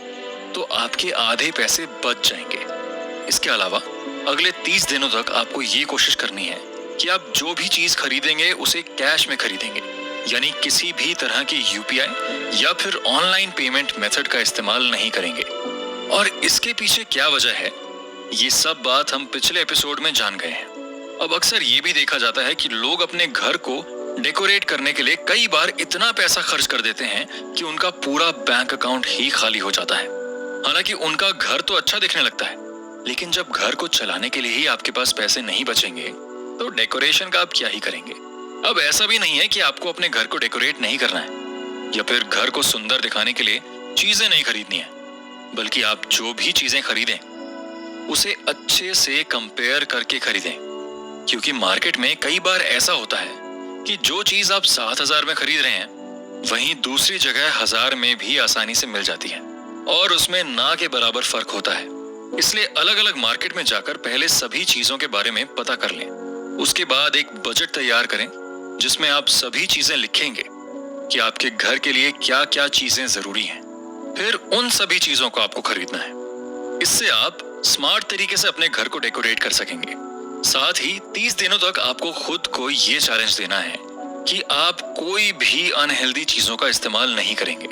तो आपके आधे पैसे बच जाएंगे। इसके अलावा अगले 30 दिनों तक आपको ये कोशिश करनी है कि आप जो भी चीज खरीदेंगे उसे कैश में खरीदेंगे, यानी किसी भी तरह की यूपीआई या फिर ऑनलाइन पेमेंट मेथड का इस्तेमाल नहीं करेंगे। और इसके पीछे क्या वजह है, ये सब बात हम पिछले एपिसोड में जान गए हैं। अब अक्सर ये भी देखा जाता है कि लोग अपने घर को डेकोरेट करने के लिए कई बार इतना पैसा खर्च कर देते हैं कि उनका पूरा बैंक अकाउंट ही खाली हो जाता है। हालांकि उनका घर तो अच्छा दिखने लगता है, लेकिन जब घर को चलाने के लिए ही आपके पास पैसे नहीं बचेंगे तो डेकोरेशन का आप क्या ही करेंगे। अब ऐसा भी नहीं है कि आपको अपने घर को डेकोरेट नहीं करना है या फिर घर को सुंदर दिखाने के लिए चीजें नहीं खरीदनी है, बल्कि आप जो भी चीजें खरीदें उसे अच्छे से कंपेयर करके खरीदें। क्योंकि मार्केट में कई बार ऐसा होता है कि जो चीज आप 7,000 में खरीद रहे हैं वहीं दूसरी जगह 1,000 में भी आसानी से मिल जाती है और उसमें ना के बराबर फर्क होता है। इसलिए अलग अलग मार्केट में जाकर पहले सभी चीजों के बारे में पता कर लें। उसके बाद एक बजट तैयार करें जिसमें आप सभी चीजें लिखेंगे कि आपके घर के लिए क्या क्या चीजें जरूरी हैं। फिर उन सभी चीजों को आपको खरीदना है। इससे आप स्मार्ट तरीके से अपने घर को डेकोरेट कर सकेंगे। साथ ही 30 दिनों तक आपको खुद को ये चैलेंज देना है कि आप कोई भी अनहेल्दी चीजों का इस्तेमाल नहीं करेंगे।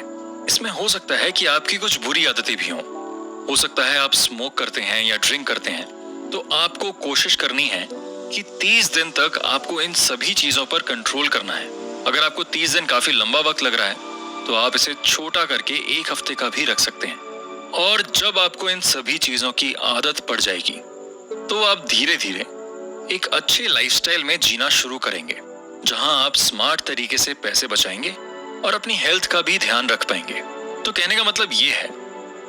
इसमें हो सकता है कि आपकी कुछ बुरी आदतें भी हों, हो सकता है आप स्मोक करते हैं या ड्रिंक करते हैं, तो आपको कोशिश करनी है कि 30 दिन तक आपको इन सभी चीजों पर कंट्रोल करना है। अगर आपको 30 दिन काफी लंबा वक्त लग रहा है तो आप इसे छोटा करके 1 हफ्ते का भी रख सकते हैं। और जब आपको इन सभी चीजों की आदत पड़ जाएगी तो आप धीरे धीरे एक अच्छे लाइफस्टाइल में जीना शुरू करेंगे, जहां आप स्मार्ट तरीके से पैसे बचाएंगे और अपनी हेल्थ का भी ध्यान रख पाएंगे। तो कहने का मतलब ये है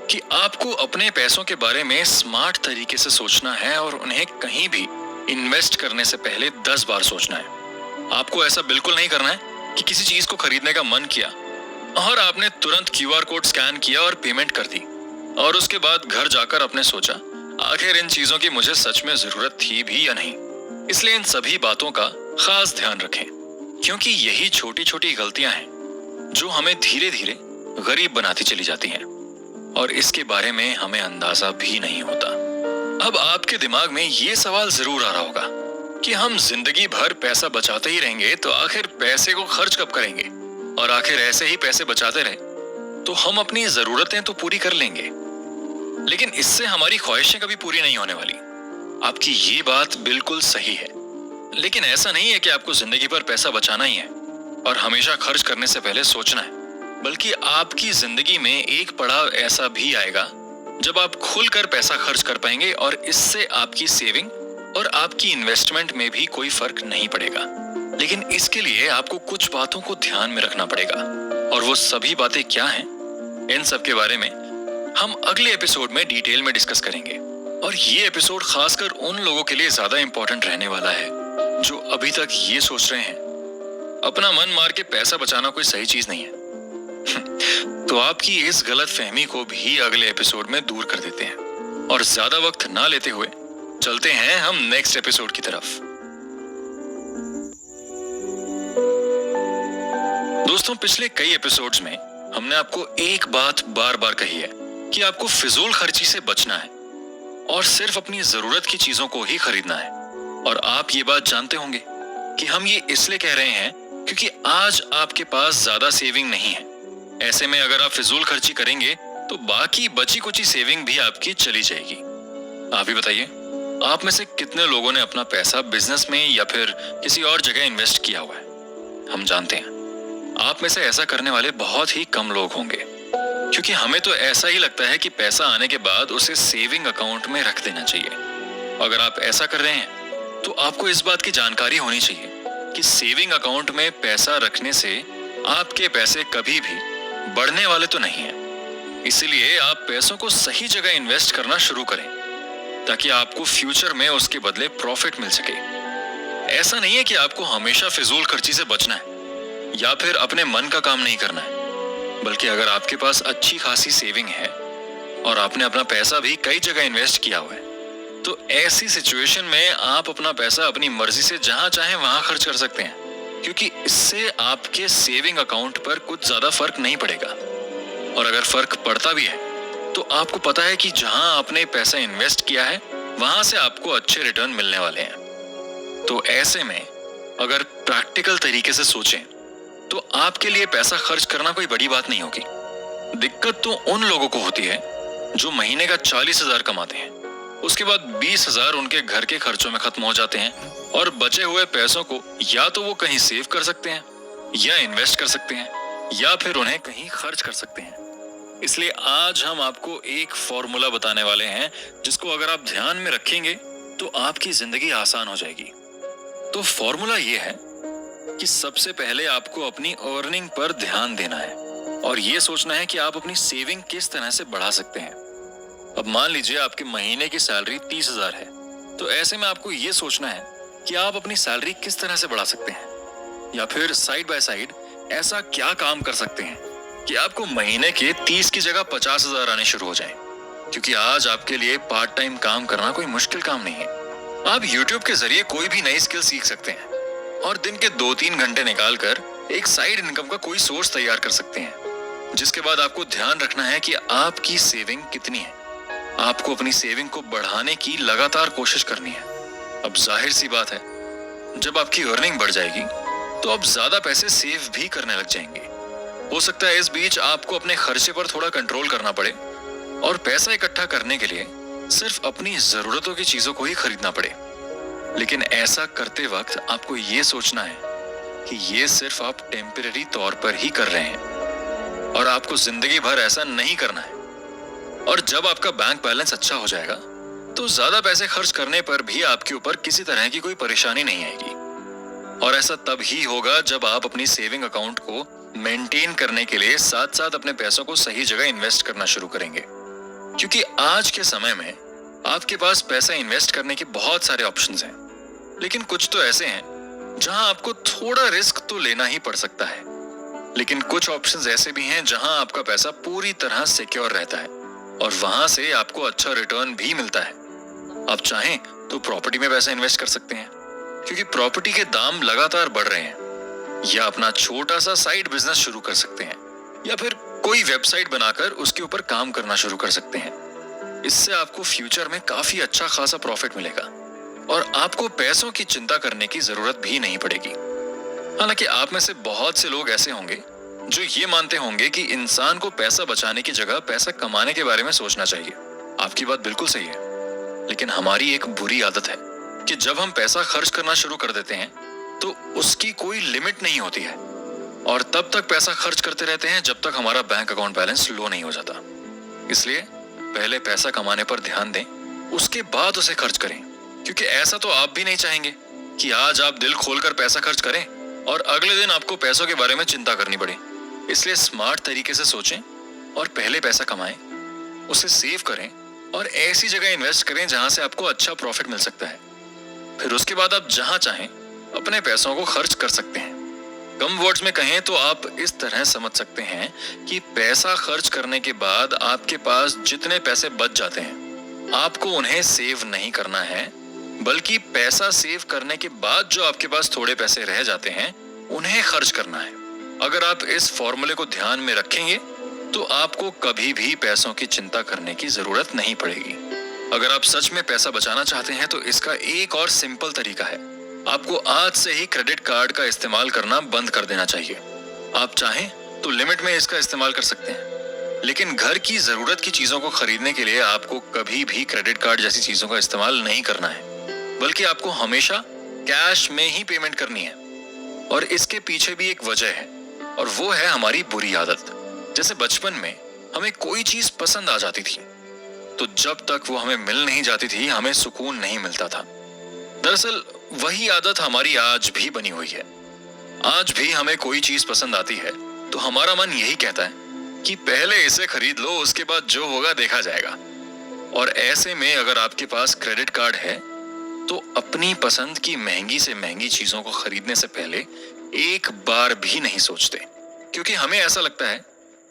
कि आपको अपने पैसों के बारे में स्मार्ट तरीके से सोचना है और उन्हें कहीं भी इन्वेस्ट करने से पहले 10 बार सोचना है। आपको ऐसा बिल्कुल नहीं करना है कि किसी चीज को खरीदने का मन किया और आपने तुरंत QR कोड स्कैन किया और पेमेंट कर दी और उसके बाद घर जाकर आपने सोचा आखिर इन चीजों की मुझे सच में जरूरत थी भी या नहीं। इसलिए इन सभी बातों का खास ध्यान रखें, क्योंकि यही छोटी छोटी गलतियां हैं जो हमें धीरे धीरे गरीब बनाती चली जाती हैं और इसके बारे में हमें अंदाजा भी नहीं होता। अब आपके दिमाग में ये सवाल जरूर आ रहा होगा कि हम जिंदगी भर पैसा बचाते ही रहेंगे तो आखिर पैसे को खर्च कब करेंगे, और आखिर ऐसे ही पैसे बचाते रहे तो हम अपनी जरूरतें तो पूरी कर लेंगे, लेकिन इससे हमारी ख्वाहिशें कभी पूरी नहीं होने वाली। आपकी ये बात बिल्कुल सही है, लेकिन ऐसा नहीं है कि आपको जिंदगी भर पैसा बचाना ही है और हमेशा खर्च करने से पहले सोचना है, बल्कि आपकी जिंदगी में एक पड़ाव ऐसा भी आएगा जब आप खुलकर पैसा खर्च कर पाएंगे और इससे आपकी सेविंग और आपकी इन्वेस्टमेंट में भी कोई फर्क नहीं पड़ेगा। लेकिन इसके लिए आपको कुछ बातों को ध्यान में रखना पड़ेगा, और वो सभी बातें क्या हैं, इन सब के बारे में हम अगले एपिसोड में डिटेल में डिस्कस करेंगे। और ये एपिसोड खासकर उन लोगों के लिए ज्यादा इंपॉर्टेंट रहने वाला है जो अभी तक ये सोच रहे हैं अपना मन मार के पैसा बचाना कोई सही चीज नहीं है। तो आपकी इस गलत फहमी को भी अगले एपिसोड में दूर कर देते हैं और ज्यादा वक्त ना लेते हुए चलते हैं हम नेक्स्ट एपिसोड की तरफ। दोस्तों, पिछले कई एपिसोड्स में हमने आपको एक बात बार बार कही है कि आपको फिजूल खर्ची से बचना है और सिर्फ अपनी जरूरत की चीजों को ही खरीदना है। और आप ये बात जानते होंगे कि हम ये इसलिए कह रहे हैं क्योंकि आज आपके पास ज्यादा सेविंग नहीं है। ऐसे में अगर आप फिजूल खर्ची करेंगे तो बाकी बची कुची सेविंग भी आपकी चली जाएगी। आप ही बताइए, आप में से कितने लोगों ने अपना पैसा बिजनेस में या फिर किसी और जगह इन्वेस्ट किया हुआ है? हम जानते हैं आप में से ऐसा करने वाले बहुत ही कम लोग होंगे, क्योंकि हमें तो ऐसा ही लगता है कि पैसा आने के बाद उसे सेविंग अकाउंट में रख देना चाहिए। अगर आप ऐसा कर रहे हैं तो आपको इस बात की जानकारी होनी चाहिए कि सेविंग अकाउंट में पैसा रखने से आपके पैसे कभी भी बढ़ने वाले तो नहीं है। इसीलिए आप पैसों को सही जगह इन्वेस्ट करना शुरू करें ताकि आपको फ्यूचर में उसके बदले प्रॉफिट मिल सके। ऐसा नहीं है कि आपको हमेशा फिजूल खर्ची से बचना है या फिर अपने मन का काम नहीं करना है, बल्कि अगर आपके पास अच्छी खासी सेविंग है और आपने अपना पैसा भी कई जगह इन्वेस्ट किया हुआ है तो ऐसी सिचुएशन में आप अपना पैसा अपनी मर्जी से जहां चाहे वहां खर्च कर सकते हैं, क्योंकि इससे आपके सेविंग अकाउंट पर कुछ ज्यादा फर्क नहीं पड़ेगा। और अगर फर्क पड़ता भी है तो आपको पता है कि जहां आपने पैसा इन्वेस्ट किया है वहां से आपको अच्छे रिटर्न मिलने वाले हैं। तो ऐसे में अगर प्रैक्टिकल तरीके से सोचें तो आपके लिए पैसा खर्च करना कोई बड़ी बात नहीं होगी। दिक्कत तो उन लोगों को होती है जो महीने का 40,000 कमाते हैं, उसके बाद 20,000 उनके घर के खर्चों में खत्म हो जाते हैं और बचे हुए पैसों को या तो वो कहीं सेव कर सकते हैं या इन्वेस्ट कर सकते हैं या फिर उन्हें कहीं खर्च कर सकते हैं। इसलिए आज हम आपको एक फॉर्मूला बताने वाले हैं जिसको अगर आप ध्यान में रखेंगे तो आपकी जिंदगी आसान हो जाएगी। तो फॉर्मूला ये है कि सबसे पहले आपको अपनी अर्निंग पर ध्यान देना है और ये सोचना है कि आप अपनी सेविंग किस तरह से बढ़ा सकते हैं। अब मान लीजिए आपके महीने की सैलरी 30,000 है, तो ऐसे में आपको ये सोचना है कि आप अपनी सैलरी किस तरह से बढ़ा सकते हैं या फिर साइड बाय साइड ऐसा क्या काम कर सकते हैं कि आपको महीने के 30 की जगह 50,000 आने शुरू हो जाएं। क्योंकि आज आपके लिए पार्ट टाइम काम करना कोई मुश्किल काम नहीं है। आप YouTube के जरिए कोई भी नई स्किल सीख सकते हैं और दिन के 2-3 घंटे निकालकर एक साइड इनकम का कोई सोर्स तैयार कर सकते हैं। जिसके बाद आपको ध्यान रखना है कि आपकी सेविंग कितनी है। आपको अपनी सेविंग को बढ़ाने की लगातार कोशिश करनी है। अब जाहिर सी बात है, जब आपकी अर्निंग बढ़ जाएगी तो आप ज्यादा पैसे सेव भी करने लग जाएंगे। हो सकता है इस बीच आपको अपने खर्चे पर थोड़ा कंट्रोल करना पड़े और पैसा इकट्ठा करने के लिए सिर्फ अपनी जरूरतों की चीजों को ही खरीदना पड़े। लेकिन ऐसा करते वक्त आपको ये सोचना है कि ये सिर्फ आप टेम्परेरी तौर पर ही कर रहे हैं और आपको जिंदगी भर ऐसा नहीं करना है। और जब आपका बैंक बैलेंस अच्छा हो जाएगा तो ज्यादा पैसे खर्च करने पर भी आपके ऊपर किसी तरह की कोई परेशानी नहीं आएगी। और ऐसा तब ही होगा जब आप अपनी सेविंग अकाउंट को मेंटेन करने के लिए साथ साथ अपने पैसों को सही जगह इन्वेस्ट करना शुरू करेंगे। क्योंकि आज के समय में आपके पास पैसा इन्वेस्ट करने के बहुत सारे ऑप्शंस हैं, लेकिन कुछ तो ऐसे हैं जहां आपको थोड़ा रिस्क तो लेना ही पड़ सकता है। लेकिन कुछ ऑप्शंस ऐसे भी हैं जहां आपका पैसा पूरी तरह सिक्योर रहता है और वहां से आपको अच्छा रिटर्न भी मिलता है। आप चाहें तो प्रॉपर्टी में पैसा इन्वेस्ट कर सकते हैं, क्योंकि प्रॉपर्टी के दाम लगातार बढ़ रहे हैं, या अपना छोटा सा साइड बिजनेस शुरू कर सकते हैं, या फिर कोई वेबसाइट बनाकर उसके ऊपर काम करना शुरू कर सकते हैं। इससे आपको फ्यूचर में काफी अच्छा खासा प्रॉफिट मिलेगा और आपको पैसों की चिंता करने की जरूरत भी नहीं पड़ेगी। हालांकि आप में से बहुत से लोग ऐसे होंगे जो ये मानते होंगे कि इंसान को पैसा बचाने की जगह पैसा कमाने के बारे में सोचना चाहिए। आपकी बात बिल्कुल सही है, लेकिन हमारी एक बुरी आदत है कि जब हम पैसा खर्च करना शुरू कर देते हैं तो उसकी कोई लिमिट नहीं होती है और तब तक पैसा खर्च करते रहते हैं जब तक हमारा बैंक अकाउंट बैलेंस लो नहीं हो जाता। इसलिए पहले पैसा कमाने पर ध्यान दें, उसके बाद उसे खर्च करें, क्योंकि ऐसा तो आप भी नहीं चाहेंगे कि आज आप दिल खोलकर पैसा खर्च करें और अगले दिन आपको पैसों के बारे में चिंता करनी पड़े। इसलिए स्मार्ट तरीके से सोचें और पहले पैसा कमाएं, उसे सेव करें और ऐसी जगह इन्वेस्ट करें जहां से आपको अच्छा प्रॉफिट मिल सकता है। फिर उसके बाद आप जहां चाहें अपने पैसों को खर्च कर सकते हैं। कम वर्ड्स में कहें तो आप इस तरह समझ सकते हैं कि पैसा खर्च करने के बाद आपके पास जितने पैसे बच जाते हैं आपको उन्हें सेव नहीं करना है, बल्कि पैसा सेव करने के बाद जो आपके पास थोड़े पैसे रह जाते हैं उन्हें खर्च करना है। अगर आप इस फॉर्मूले को ध्यान में रखेंगे तो आपको कभी भी पैसों की चिंता करने की जरूरत नहीं पड़ेगी। अगर आप सच में पैसा बचाना चाहते हैं तो इसका एक और सिंपल तरीका है। आपको आज से ही क्रेडिट कार्ड का इस्तेमाल करना बंद कर देना चाहिए। आप चाहें तो लिमिट में इसका इस्तेमाल कर सकते हैं, लेकिन घर की जरूरत की चीजों को खरीदने के लिए आपको कभी भी क्रेडिट कार्ड जैसी चीजों का इस्तेमाल नहीं करना है, बल्कि आपको हमेशा कैश में ही पेमेंट करनी है। और इसके पीछे भी एक वजह है, और वो है हमारी बुरी आदत। जैसे बचपन में हमें कोई चीज पसंद आ जाती थी, तो जब तक वो हमें मिल नहीं जाती थी हमें सुकून नहीं मिलता था। दरअसल वही आदत हमारी आज भी बनी हुई है। आज भी हमें कोई चीज पसंद आती है तो हमारा मन यही कहता है कि पहले इसे खरीद लो, उसके बाद जो होगा देखा जाएगा। और ऐसे में अगर आपके पास क्रेडिट कार्ड है तो अपनी पसंद की महंगी से महंगी चीजों को खरीदने से पहले एक बार भी नहीं सोचते, क्योंकि हमें ऐसा लगता है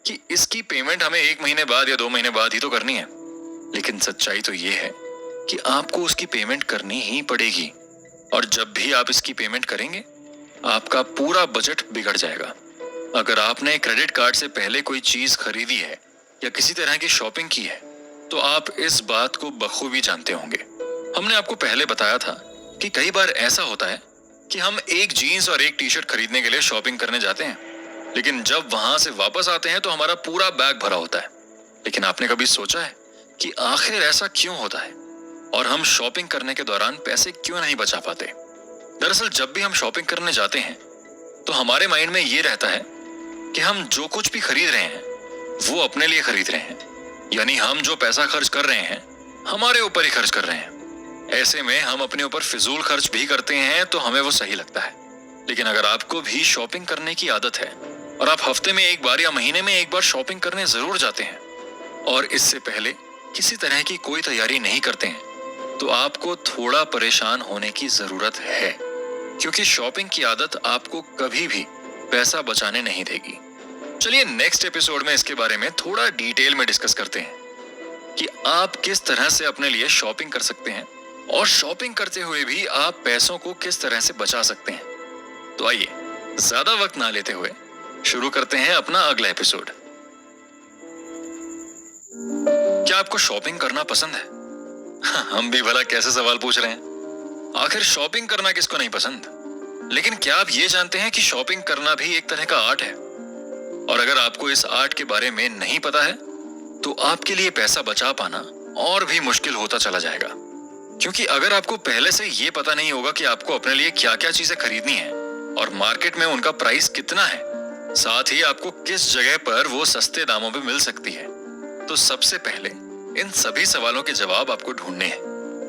कि इसकी पेमेंट हमें 1 महीने बाद या 2 महीने बाद ही तो करनी है। लेकिन सच्चाई तो ये है कि आपको उसकी पेमेंट करनी ही पड़ेगी, और जब भी आप इसकी पेमेंट करेंगे आपका पूरा बजट बिगड़ जाएगा। अगर आपने क्रेडिट कार्ड से पहले कोई चीज खरीदी है या किसी तरह की शॉपिंग की है तो आप इस बात को बखूबी जानते होंगे। हमने आपको पहले बताया था कि कई बार ऐसा होता है कि हम एक जीन्स और एक टी शर्ट खरीदने के लिए शॉपिंग करने जाते हैं, लेकिन जब वहां से वापस आते हैं तो हमारा पूरा बैग भरा होता है। लेकिन आपने कभी सोचा है कि आखिर ऐसा क्यों होता है, और हम शॉपिंग करने के दौरान पैसे क्यों नहीं बचा पाते? दरअसल जब भी हम शॉपिंग करने जाते हैं तो हमारे माइंड में ये रहता है कि हम जो कुछ भी खरीद रहे हैं वो अपने लिए खरीद रहे हैं, यानी हम जो पैसा खर्च कर रहे हैं हमारे ऊपर ही खर्च कर रहे हैं। ऐसे में हम अपने ऊपर फिजूल खर्च भी करते हैं तो हमें वो सही लगता है। लेकिन अगर आपको भी शॉपिंग करने की आदत है और आप हफ्ते में एक बार या महीने में एक बार शॉपिंग करने जरूर जाते हैं और इससे पहले किसी तरह की कोई तैयारी नहीं करते हैं, तो आपको थोड़ा परेशान होने की जरूरत है, क्योंकि शॉपिंग की आदत आपको कभी भी पैसा बचाने नहीं देगी। चलिए नेक्स्ट एपिसोड में इसके बारे में थोड़ा डिटेल में डिस्कस करते हैं कि आप किस तरह से अपने लिए शॉपिंग कर सकते हैं और शॉपिंग करते हुए भी आप पैसों को किस तरह से बचा सकते हैं। तो आइए ज्यादा वक्त ना लेते हुए शुरू करते हैं अपना अगला एपिसोड। क्या आपको शॉपिंग करना पसंद है? हम भी भला कैसे सवाल पूछ रहे हैं। आखिर शॉपिंग करना किसको नहीं पसंद? लेकिन क्या आप ये जानते हैं कि शॉपिंग करना भी एक तरह का आर्ट है? और अगर आपको इस आर्ट के बारे में नहीं पता है तो आपके लिए पैसा बचा पाना और भी मुश्किल होता चला जाएगा। क्योंकि अगर आपको पहले से ये पता नहीं होगा कि आपको अपने लिए क्या क्या चीजें खरीदनी है और मार्केट में उनका प्राइस कितना है, साथ ही आपको किस जगह पर वो सस्ते दामों पे मिल सकती है, तो सबसे पहले इन सभी सवालों के जवाब आपको ढूंढने हैं।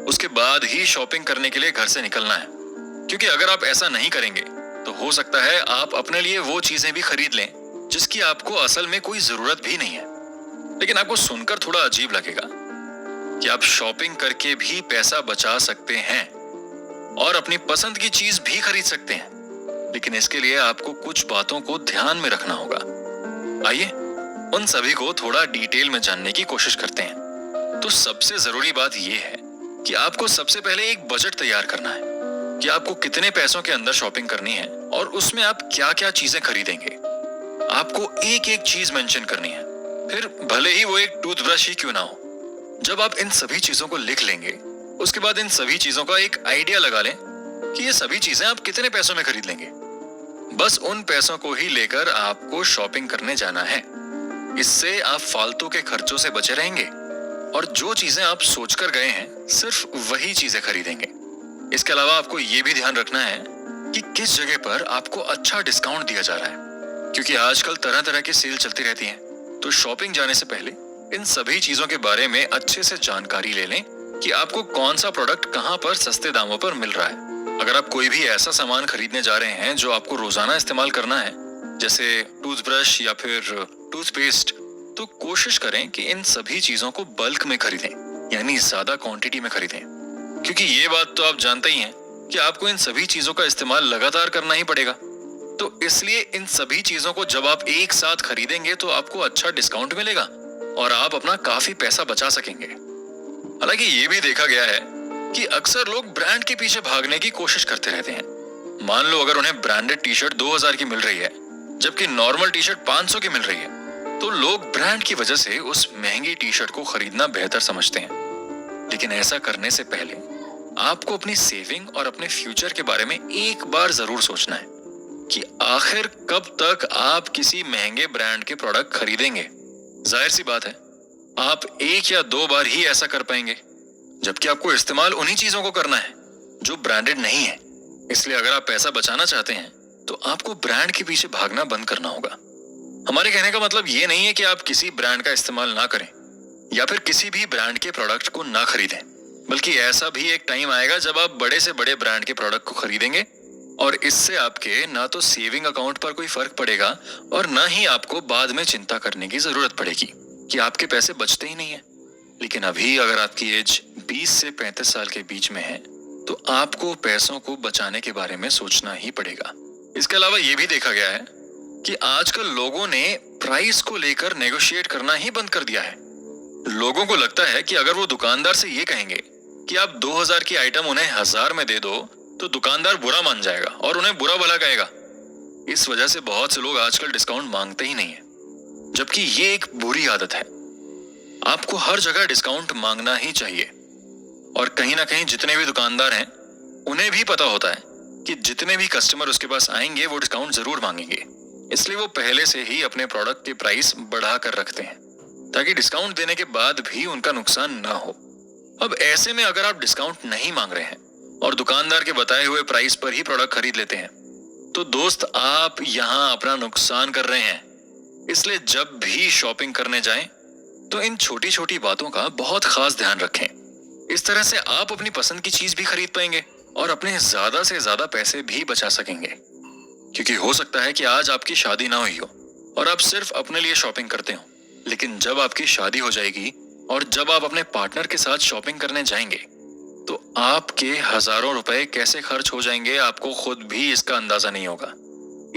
उसके बाद ही शॉपिंग करने के लिए घर से निकलना है। क्योंकि अगर आप ऐसा नहीं करेंगे तो हो सकता है आप अपने लिए वो चीजें भी खरीद लें जिसकी आपको असल में कोई जरूरत भी नहीं है। लेकिन आपको सुनकर थोड़ा अजीब लगेगा कि आप शॉपिंग करके भी पैसा बचा सकते हैं और अपनी पसंद की चीज भी खरीद सकते हैं। लेकिन इसके लिए आपको कुछ बातों को ध्यान में रखना होगा। आइए उन सभी को थोड़ा डिटेल में जानने की कोशिश करते हैं। तो सबसे जरूरी बात यह है कि आपको सबसे पहले एक बजट तैयार करना है कि आपको कितने पैसों के अंदर शॉपिंग करनी है और उसमें आप क्या क्या चीजें खरीदेंगे। आपको एक एक चीज मेंशन करनी है, फिर भले ही वो एक टूथब्रश ही क्यों ना हो। जब आप इन सभी चीजों को लिख लेंगे उसके बाद इन सभी चीजों का एक आइडिया लगा लें कि ये सभी चीजें आप कितने पैसों में खरीद लेंगे। बस उन पैसों को ही लेकर आपको शॉपिंग करने जाना है। इससे आप फालतू के खर्चों से बचे रहेंगे और जो चीजें आप सोचकर गए हैं सिर्फ वही चीजें खरीदेंगे। इसके अलावा आपको ये भी ध्यान रखना है कि किस जगह पर आपको अच्छा डिस्काउंट दिया जा रहा है, क्योंकि आजकल तरह तरह की सेल चलती रहती है। तो शॉपिंग जाने से पहले इन सभी चीजों के बारे में अच्छे से जानकारी ले लें कि आपको कौन सा प्रोडक्ट कहां पर सस्ते दामों पर मिल रहा है। अगर आप कोई भी ऐसा सामान खरीदने जा रहे हैं जो आपको रोजाना इस्तेमाल करना है, जैसे टूथब्रश या फिर टूथपेस्ट, तो कोशिश करें कि इन सभी चीजों को बल्क में खरीदें, यानी ज्यादा क्वांटिटी में खरीदें। क्योंकि ये बात तो आप जानते ही हैं कि आपको इन सभी चीजों का इस्तेमाल लगातार करना ही पड़ेगा। तो इसलिए इन सभी चीजों को जब आप एक साथ खरीदेंगे तो आपको अच्छा डिस्काउंट मिलेगा और आप अपना काफी पैसा बचा सकेंगे। हालांकि ये भी देखा गया है कि अक्सर लोग ब्रांड के पीछे भागने की कोशिश करते रहते हैं। मान लो अगर उन्हें ब्रांडेड टी शर्ट 2000 की मिल रही है जबकि नॉर्मल टी शर्ट 500 की मिल रही है, तो लोग ब्रांड की वजह से उस महंगी टी शर्ट को खरीदना बेहतर समझते हैं। लेकिन ऐसा करने से पहले आपको अपनी सेविंग और अपने फ्यूचर के बारे में एक बार जरूर सोचना है कि आखिर कब तक आप किसी महंगे ब्रांड के प्रोडक्ट खरीदेंगे। जाहिर सी बात है, आप एक या दो बार ही ऐसा कर पाएंगे, जबकि आपको इस्तेमाल उन्हीं चीजों को करना है जो ब्रांडेड नहीं है। इसलिए अगर आप पैसा बचाना चाहते हैं तो आपको ब्रांड के पीछे भागना बंद करना होगा। हमारे कहने का मतलब ये नहीं है कि आप किसी ब्रांड का इस्तेमाल ना करें या फिर किसी भी ब्रांड के प्रोडक्ट को ना खरीदें, बल्कि ऐसा भी एक टाइम आएगा जब आप बड़े से बड़े ब्रांड के प्रोडक्ट को खरीदेंगे और इससे आपके ना तो सेविंग अकाउंट पर कोई फर्क पड़ेगा और ना ही आपको बाद में चिंता करने की जरूरत पड़ेगी कि आपके पैसे बचते ही नहीं है। लेकिन अभी अगर आपकी एज 20 से 35 साल के बीच में है तो आपको पैसों को बचाने के बारे में सोचना ही पड़ेगा। इसके अलावा यह भी देखा गया है कि आजकल लोगों ने प्राइस को लेकर नेगोशिएट करना ही बंद कर दिया है। लोगों को लगता है कि अगर वो दुकानदार से ये कहेंगे कि आप 2000 की आइटम उन्हें 1000 में दे दो तो दुकानदार बुरा मान जाएगा और उन्हें बुरा भला कहेगा। इस वजह से बहुत से लोग आजकल डिस्काउंट मांगते ही नहीं है, जबकि ये एक बुरी आदत है। आपको हर जगह डिस्काउंट मांगना ही चाहिए और कहीं ना कहीं जितने भी दुकानदार हैं उन्हें भी पता होता है कि जितने भी कस्टमर उसके पास आएंगे वो डिस्काउंट जरूर मांगेंगे। इसलिए वो पहले से ही अपने प्रोडक्ट के प्राइस बढ़ा कर रखते हैं ताकि डिस्काउंट देने के बाद भी उनका नुकसान ना हो। अब ऐसे में अगर आप डिस्काउंट नहीं मांग रहे हैं और दुकानदार के बताए हुए प्राइस पर ही प्रोडक्ट खरीद लेते हैं तो दोस्त आप यहां अपना नुकसान कर रहे हैं। इसलिए जब भी शॉपिंग करने जाएं तो इन छोटी छोटी बातों का बहुत खास ध्यान रखें। इस तरह से आप अपनी पसंद की चीज भी खरीद पाएंगे और अपने ज्यादा से ज्यादा पैसे भी बचा सकेंगे। क्योंकि हो सकता है कि आज आपकी शादी ना हुई हो और आप सिर्फ अपने लिए शॉपिंग करते हो, लेकिन जब आपकी शादी हो जाएगी और जब आप अपने पार्टनर के साथ शॉपिंग करने जाएंगे तो आपके हजारों रुपए कैसे खर्च हो जाएंगे आपको खुद भी इसका अंदाजा नहीं होगा।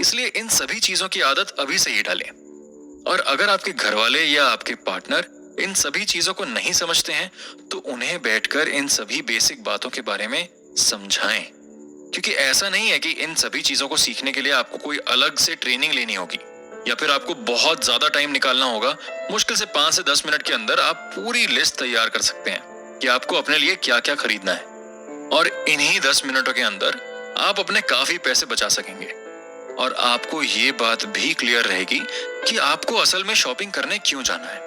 इसलिए इन सभी चीजों की आदत अभी से ही डालें। और अगर आपके घर वाले या आपके पार्टनर इन सभी चीजों को नहीं समझते हैं तो उन्हें बैठकर इन सभी बेसिक बातों के बारे में समझाएं। क्योंकि ऐसा नहीं है कि इन सभी चीजों को सीखने के लिए आपको कोई अलग से ट्रेनिंग लेनी होगी या फिर आपको बहुत ज्यादा टाइम निकालना होगा। मुश्किल से 5 से 10 मिनट के अंदर आप पूरी लिस्ट तैयार कर सकते हैं कि आपको अपने लिए क्या क्या खरीदना है और इन्हीं 10 मिनटों के अंदर आप अपने काफी पैसे बचा सकेंगे। और आपको ये बात भी क्लियर रहेगी कि आपको असल में शॉपिंग करने क्यों जाना है।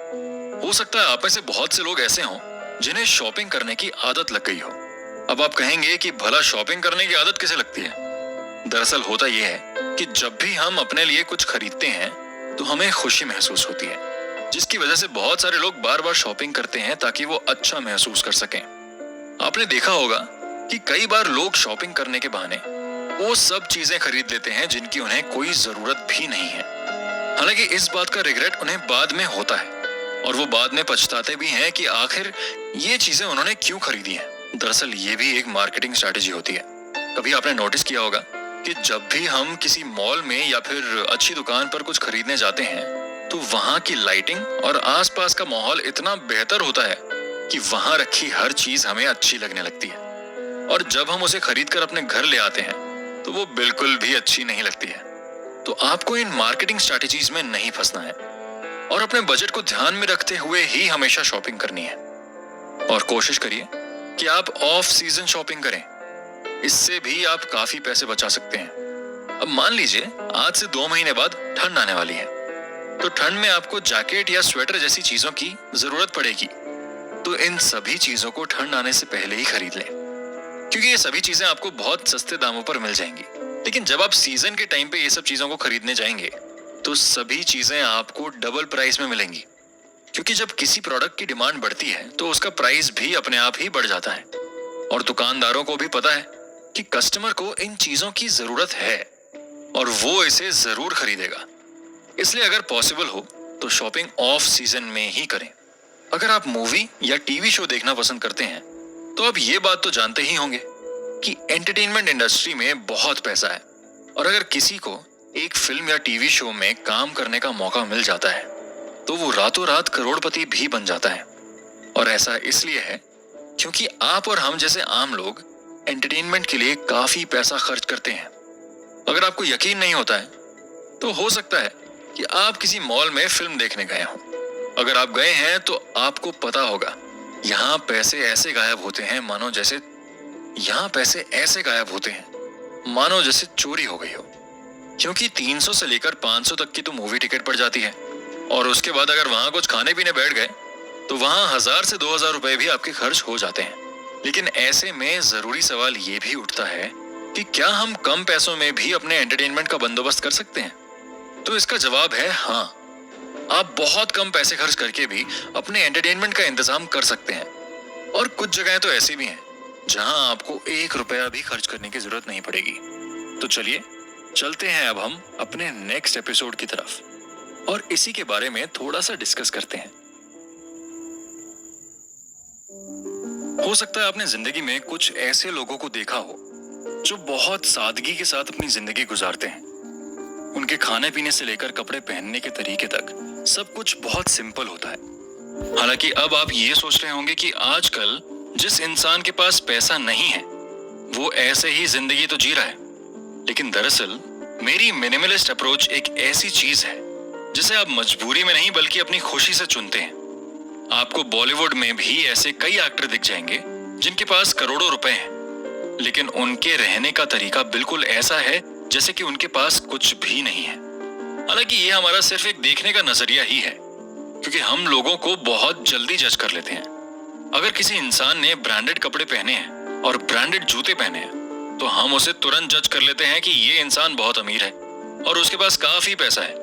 हो सकता है आप में से बहुत से लोग ऐसे हों जिन्हें शॉपिंग करने की आदत लग गई हो। अब आप कहेंगे कि भला शॉपिंग करने की आदत कैसे लगती है। दरअसल होता यह है कि जब भी हम अपने लिए कुछ खरीदते हैं तो हमें खुशी महसूस होती है, जिसकी वजह से बहुत सारे लोग बार बार शॉपिंग करते हैं ताकि वो अच्छा महसूस कर सकें। आपने देखा होगा कि कई बार लोग शॉपिंग करने के बहाने वो सब चीजें खरीद लेते हैं जिनकी उन्हें कोई जरूरत भी नहीं है। हालांकि इस बात का रिग्रेट उन्हें बाद में होता है और वो बाद में पछताते भी हैं कि आखिर ये चीजें उन्होंने क्यों खरीदी हैं। दरअसल ये भी एक मार्केटिंग स्ट्रैटेजी होती है। कभी आपने नोटिस किया होगा कि जब भी हम किसी मॉल में या फिर अच्छी दुकान पर कुछ खरीदने जाते हैं तो वहां की लाइटिंग और आसपास का माहौल इतना बेहतर होता है कि वहां रखी हर चीज हमें अच्छी लगने लगती है और जब हम उसे खरीदकर अपने घर ले आते हैं तो वो बिल्कुल भी अच्छी नहीं लगती है। तो आपको इन मार्केटिंग स्ट्रैटेजीज में नहीं फंसना है और अपने बजट को ध्यान में रखते हुए ही हमेशा शॉपिंग करनी है। और कोशिश करिए कि आप ऑफ सीजन शॉपिंग करें, इससे भी आप काफी पैसे बचा सकते हैं। अब मान लीजिए आज से 2 महीने बाद ठंड आने वाली है, तो ठंड में आपको जैकेट या स्वेटर जैसी चीजों की जरूरत पड़ेगी। तो इन सभी चीजों को ठंड आने से पहले ही खरीद लें, क्योंकि ये सभी चीजें आपको बहुत सस्ते दामों पर मिल जाएंगी। लेकिन जब आप सीजन के टाइम पे ये सब चीजों को खरीदने जाएंगे तो सभी चीजें आपको डबल प्राइस में मिलेंगी, क्योंकि जब किसी प्रोडक्ट की डिमांड बढ़ती है तो उसका प्राइस भी अपने आप ही बढ़ जाता है। और दुकानदारों को भी पता है कि कस्टमर को इन चीजों की जरूरत है और वो इसे जरूर खरीदेगा। इसलिए अगर पॉसिबल हो तो शॉपिंग ऑफ सीजन में ही करें। अगर आप मूवी या टीवी शो देखना पसंद करते हैं तो आप ये बात तो जानते ही होंगे कि एंटरटेनमेंट इंडस्ट्री में बहुत पैसा है और अगर किसी को एक फिल्म या टीवी शो में काम करने का मौका मिल जाता है तो वो रातों रात करोड़पति भी बन जाता है। और ऐसा इसलिए है क्योंकि आप और हम जैसे आम लोग एंटरटेनमेंट के लिए काफी पैसा खर्च करते हैं। अगर आपको यकीन नहीं होता है तो हो सकता है कि आप किसी मॉल में फिल्म देखने गए हो। अगर आप गए हैं तो आपको पता होगा यहाँ पैसे ऐसे गायब होते हैं मानो जैसे चोरी हो गई हो। क्योंकि 300 से लेकर 500 तक की तो मूवी टिकट पड़ जाती है, और उसके बाद अगर वहां कुछ खाने पीने बैठ गए तो वहां 1000 से 2000 रुपए भी आपके खर्च हो जाते हैं। लेकिन ऐसे में जरूरी सवाल ये भी उठता है कि क्या हम कम पैसों में भी अपने एंटरटेनमेंट का बंदोबस्त कर सकते हैं? तो इसका जवाब है हाँ। आप बहुत कम पैसे खर्च करके भी अपने एंटरटेनमेंट का इंतजाम कर सकते हैं। और कुछ जगहें तो ऐसी भी हैं जहां आपको 1 रुपया भी खर्च करने की जरूरत नहीं पड़ेगी। तो चलिए चलते हैं अब हम अपने नेक्स्ट एपिसोड की तरफ और इसी के बारे में थोड़ा सा डिस्कस करते हैं। हो सकता है आपने जिंदगी में कुछ ऐसे लोगों को देखा हो जो बहुत सादगी के साथ अपनी जिंदगी गुजारते हैं। उनके खाने पीने से लेकर कपड़े पहनने के तरीके तक सब कुछ बहुत सिंपल होता है। हालांकि अब आप ये सोच रहे होंगे कि आजकल जिस इंसान के पास पैसा नहीं है वो ऐसे ही जिंदगी तो जी रहा है। लेकिन दरअसल मेरी मिनिमलिस्ट अप्रोच एक ऐसी चीज है जिसे आप मजबूरी में नहीं बल्कि अपनी खुशी से चुनते हैं। आपको बॉलीवुड में भी ऐसे कई एक्टर दिख जाएंगे जिनके पास करोड़ों रुपए हैं, लेकिन उनके रहने का तरीका बिल्कुल ऐसा है जैसे कि उनके पास कुछ भी नहीं है। हालांकि ये हमारा सिर्फ एक देखने का नजरिया ही है, क्योंकि हम लोगों को बहुत जल्दी जज कर लेते हैं। अगर किसी इंसान ने ब्रांडेड कपड़े पहने हैं और ब्रांडेड जूते पहने हैं तो हम उसे तुरंत जज कर लेते हैं कि ये इंसान बहुत अमीर है और उसके पास काफी पैसा है।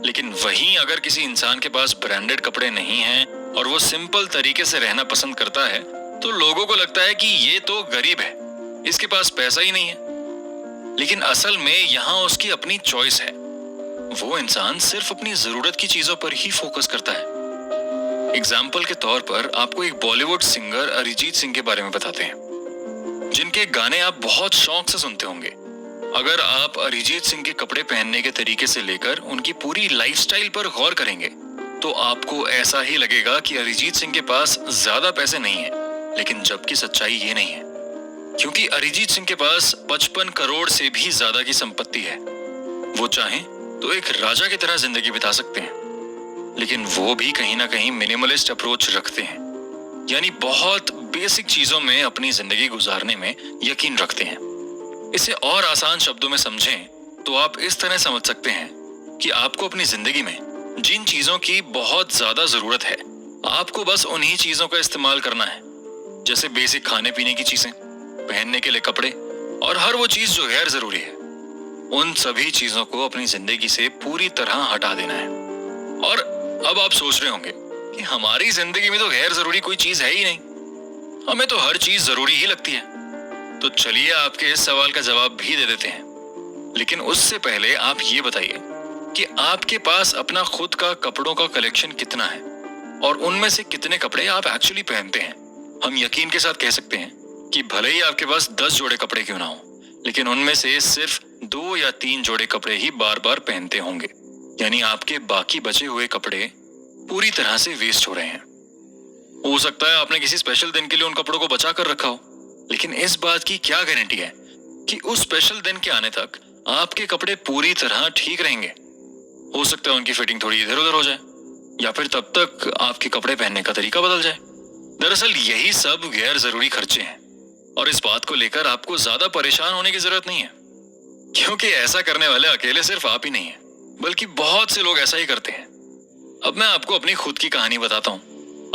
लेकिन वहीं अगर किसी इंसान के पास ब्रांडेड कपड़े नहीं हैं और वो सिंपल तरीके से रहना पसंद करता है तो लोगों को लगता है कि ये तो गरीब है, इसके पास पैसा ही नहीं है। लेकिन असल में यहाँ उसकी अपनी चॉइस है। वो इंसान सिर्फ अपनी जरूरत की चीजों पर ही फोकस करता है। एग्जाम्पल के तौर पर आपको एक बॉलीवुड सिंगर अरिजीत सिंह के बारे में बताते हैं, जिनके गाने आप बहुत शौक से सुनते होंगे। अगर आप अरिजीत सिंह के कपड़े पहनने के तरीके से लेकर उनकी पूरी लाइफस्टाइल पर गौर करेंगे तो आपको ऐसा ही लगेगा कि अरिजीत सिंह के पास ज्यादा पैसे नहीं है। लेकिन जबकि सच्चाई ये नहीं है, क्योंकि अरिजीत सिंह के पास 55 करोड़ से भी ज्यादा की संपत्ति है। वो चाहें तो एक राजा की तरह जिंदगी बिता सकते हैं, लेकिन वो भी कहीं ना कहीं मिनिमलिस्ट अप्रोच रखते हैं, यानी बहुत बेसिक चीजों में अपनी जिंदगी गुजारने में यकीन रखते हैं। इसे और आसान शब्दों में समझें तो आप इस तरह समझ सकते हैं कि आपको अपनी जिंदगी में जिन चीजों की बहुत ज्यादा जरूरत है आपको बस उन्हीं चीजों का इस्तेमाल करना है, जैसे बेसिक खाने पीने की चीजें, पहनने के लिए कपड़े और हर वो चीज जो गैर जरूरी है, उन सभी चीजों को अपनी जिंदगी से पूरी तरह हटा देना है। और अब आप सोच रहे होंगे कि हमारी जिंदगी में तो गैर जरूरी कोई चीज है ही नहीं, हमें तो हर चीज जरूरी ही लगती है। तो चलिए आपके इस सवाल का जवाब भी दे देते हैं। लेकिन उससे पहले आप ये बताइए कि आपके पास अपना खुद का कपड़ों का कलेक्शन कितना है और उनमें से कितने कपड़े आप एक्चुअली पहनते हैं। हम यकीन के साथ कह सकते हैं कि भले ही आपके पास 10 जोड़े कपड़े क्यों ना हो, लेकिन उनमें से सिर्फ 2 या 3 जोड़े कपड़े ही बार बार पहनते होंगे, यानी आपके बाकी बचे हुए कपड़े पूरी तरह से वेस्ट हो रहे हैं। हो सकता है आपने किसी स्पेशल दिन के लिए उन कपड़ों को बचा कर रखा हो, लेकिन इस बात की क्या गारंटी है कि उस स्पेशल दिन के आने तक आपके कपड़े पूरी तरह ठीक रहेंगे। हो सकता है उनकी फिटिंग थोड़ी इधर उधर हो जाए या फिर तब तक आपके कपड़े पहनने का तरीका बदल जाए। दरअसल यही सब गैर जरूरी खर्चे हैं और इस बात को लेकर आपको ज्यादा परेशान होने की जरूरत नहीं है, क्योंकि ऐसा करने वाले अकेले सिर्फ आप ही नहीं है, बल्कि बहुत से लोग ऐसा ही करते हैं। अब मैं आपको अपनी खुद की कहानी बताता हूँ।